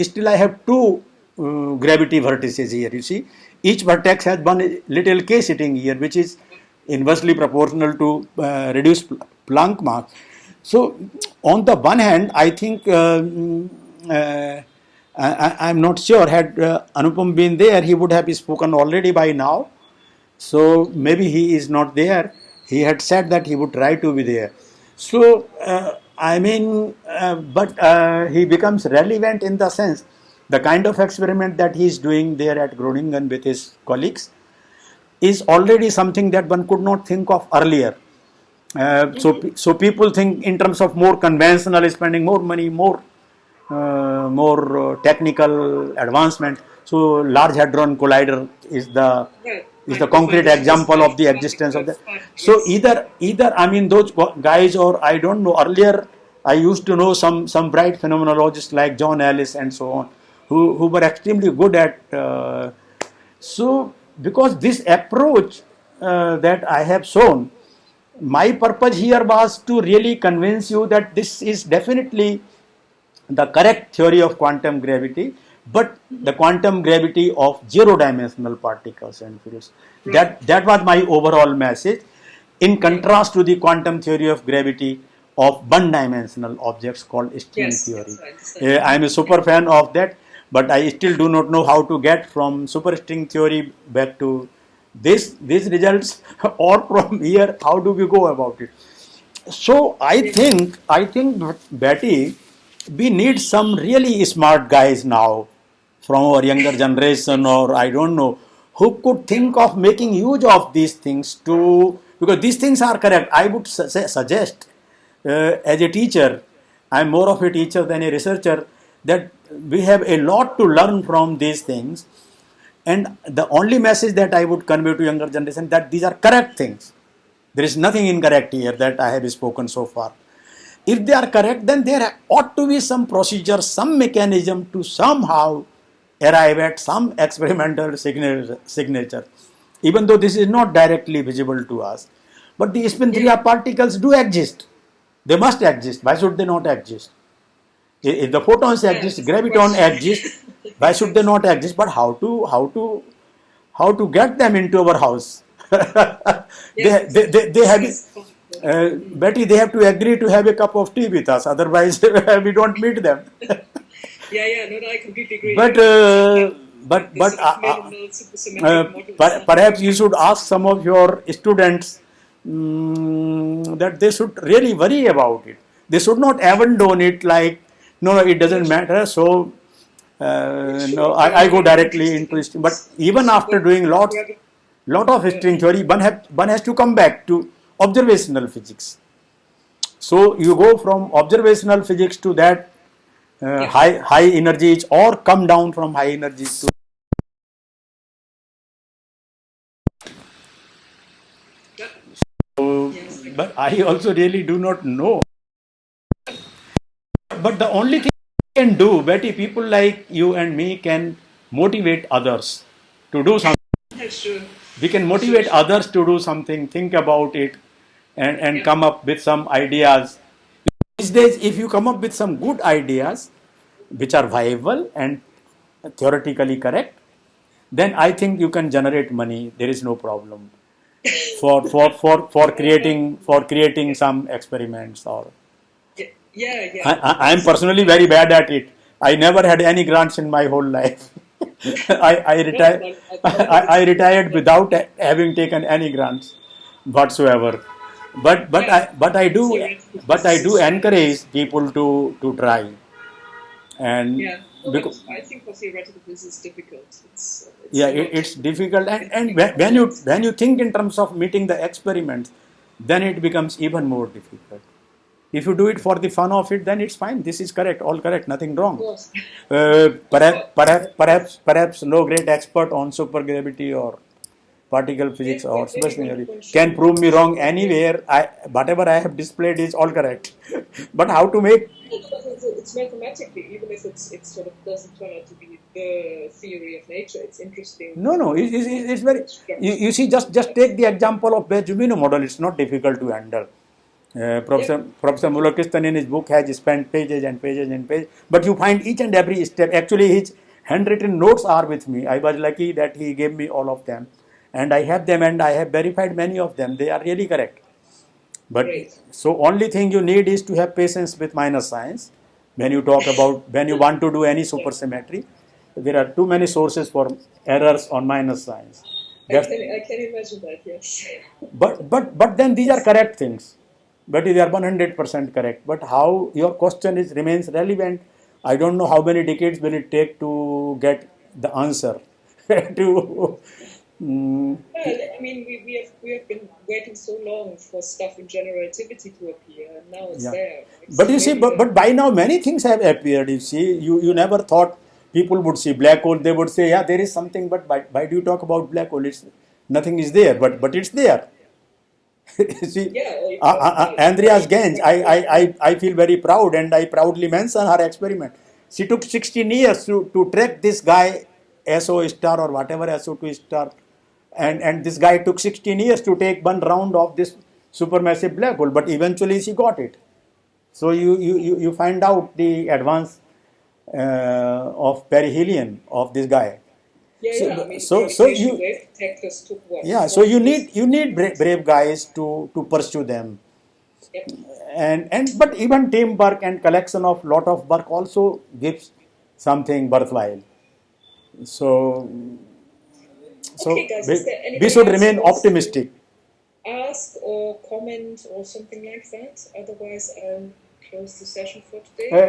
gravity vertices here. You see, each vertex has one little k sitting here, which is inversely proportional to reduced Planck mass. So on the one hand, I think I'm not sure, had Anupam been there, he would have spoken already by now. So maybe he is not there. He had said that he would try to be there. So but he becomes relevant in the sense, the kind of experiment that he is doing there at Groningen with his colleagues is already something that one could not think of earlier. So people think in terms of more conventional, spending more money, more technical advancement. So Large Hadron Collider is the concrete example of the existence of that. So either those guys, or I don't know, earlier I used to know some bright phenomenologists like John Ellis and so on, who were extremely good at. So because this approach that I have shown, my purpose here was to really convince you that this is definitely the correct theory of quantum gravity, but the quantum gravity of zero-dimensional particles and fields. That was my overall message, in contrast to the quantum theory of gravity of one-dimensional objects called string theory. Yes, I am a super fan of that, but I still do not know how to get from superstring theory back to these results, or from here how do we go about it. So I think Betty, we need some really smart guys now from our younger generation, or I don't know, who could think of making use of these things because these things are correct. I would suggest as a teacher, I'm more of a teacher than a researcher, that we have a lot to learn from these things. And the only message that I would convey to younger generation, that these are correct things. There is nothing incorrect here that I have spoken so far. If they are correct, then there ought to be some procedure, some mechanism to somehow arrive at some experimental signature. Even though this is not directly visible to us. But the spin 3 particles do exist. They must exist. Why should they not exist? If the photons exist, graviton exists, why should they not exist? But how to get them into our house? They have, Betty, they have to agree to have a cup of tea with us, otherwise we don't meet them. No, I completely agree. But This sort of minimal supersymmetric model. perhaps you should ask some of your students that they should really worry about it. They should not abandon it like, no, it doesn't matter. So no, I go directly into string. But even after doing lot of string theory, one has to come back to observational physics. So you go from observational physics to that high energies, or come down from high energies to. So, but I also really do not know. But the only thing we can do, Betty, people like you and me can motivate others to do something. That's true. We can motivate others to do something, think about it, and come up with some ideas. These days, if you come up with some good ideas, which are viable and theoretically correct, then I think you can generate money. There is no problem for creating some experiments. Or I am personally very bad at it. I never had any grants in my whole life. I retired without having taken any grants whatsoever. But I do encourage people to try. And because I think for theoretical this is difficult. It's difficult, and when you think in terms of meeting the experiments, then it becomes even more difficult. If you do it for the fun of it, then it's fine. This is correct, all correct, nothing wrong. Perhaps no great expert on supergravity or particle physics or supersymmetry can prove me wrong anywhere. Whatever I have displayed is all correct. But how to make? It's mathematically, even if it sort of doesn't turn out to be the theory of nature, it's interesting. No, it's very. You see, just take the example of Behe-Zumino model. It's not difficult to handle. Professor Mulakistan in his book has spent pages and pages and pages, but you find each and every step. Actually, his handwritten notes are with me. I was lucky that he gave me all of them, and I have them, and I have verified many of them. They are really correct. But so only thing you need is to have patience with minor science. When you want to do any supersymmetry, there are too many sources for errors on minor science. I can imagine that, yes. But then these are correct things. But they are 100% correct. But how your question remains relevant, I don't know how many decades will it take to get the answer. I mean, we have been waiting so long for stuff in general relativity to appear, and now it's there. But you see, but by now many things have appeared. You see, you never thought people would see black hole. They would say, yeah, there is something, but why do you talk about black hole? Nothing is there, but it's there. See, Andreas Ghez, I feel very proud, and I proudly mention her experiment. She took 16 years to track this guy, SO star or whatever, SO2 star, and this guy took 16 years to take one round of this supermassive black hole, but eventually she got it. So you find out the advance of perihelion of this guy. So you need brave guys to pursue them. And but even teamwork and collection of lot of work also gives something worthwhile. So guys, we should remain optimistic. Ask or comment or something like that. Otherwise, I'll close the session for today.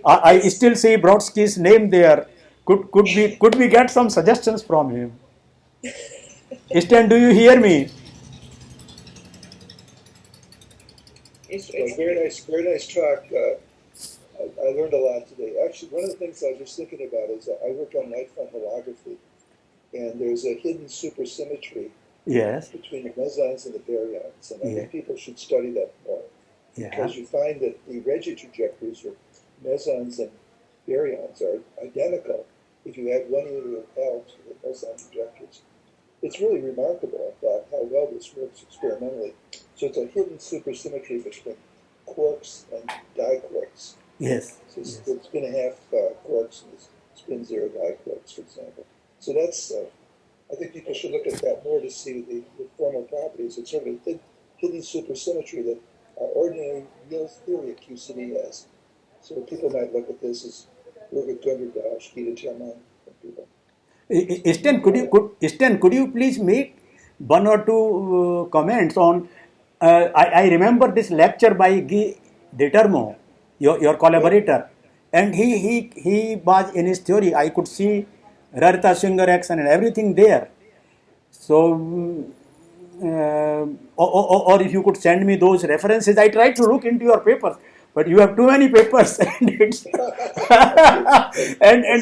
I still see Brodsky's name there. Could we get some suggestions from him? Stan, do you hear me? Very nice talk. I learned a lot today. Actually, one of the things I was just thinking about is I work on light frontallography, and there's a hidden supersymmetry between the mesons and the baryons, and I think people should study that more. Because you find that the Regge trajectories for mesons and baryons are identical if you add 1 unit of L to the meson trajectories. It's really remarkable, I thought, how well this works experimentally. So it's a hidden supersymmetry between quarks and diquarks. Yes. So the spin a half quarks and the spin zero diquarks, for example. So that's, I think people should look at that more to see the formal properties. It's sort of a hidden supersymmetry that ordinary real theory of QCD has. So people might look at this as Ruvik Gunderdash, Gita Chaman, and people. Sten, could you please make one or two comments on? I remember this lecture by Guy Determo, your collaborator, and he was in his theory. I could see Rarita Swinger action and everything there. So, or if you could send me those references, I tried to look into your papers, but you have too many papers, and it's and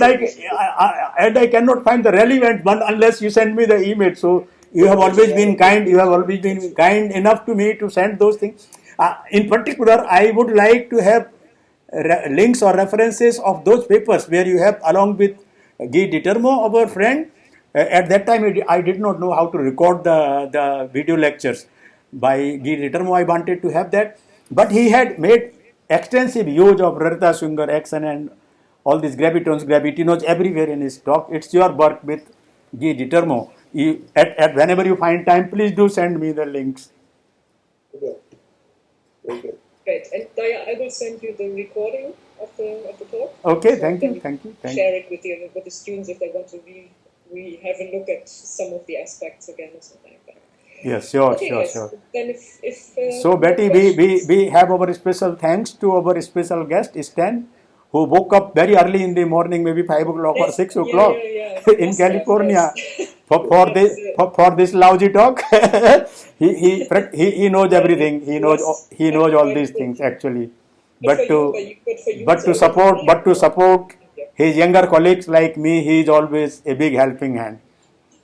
I cannot find the relevant one unless you send me the email. So you have always been kind. You have always been kind enough to me to send those things. In particular, I would like to have links or references of those papers where you have, along with Guy Determo, our friend. At that time, I did not know how to record the video lectures by Guy Determo. I wanted to have that, but he had made extensive use of Rarita Swinger action and all these gravitinos everywhere in his talk. It's your work with Guy Determo. Whenever you find time, please do send me the links. Okay. Very good. Great. And Daya, I will send you the recording of the talk. Okay, So thank you. Share it with the students if they want to we have a look at some of the aspects again or something like that. Yes, sure. Then if So Betty, we have our special thanks to our special guest Sten, who woke up very early in the morning, maybe 5 o'clock or 6 o'clock in California for this lousy talk. he knows everything. He knows all these things actually. But to support his younger colleagues like me, he is always a big helping hand.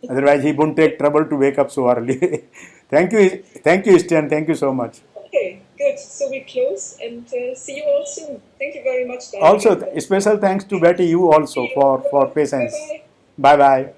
Otherwise, he wouldn't take trouble to wake up so early. Thank you, Sten. Thank you so much. Okay, good. So we close and see you all soon. Thank you very much, Daya. Also, special thanks to Betty, you also for patience. Bye bye.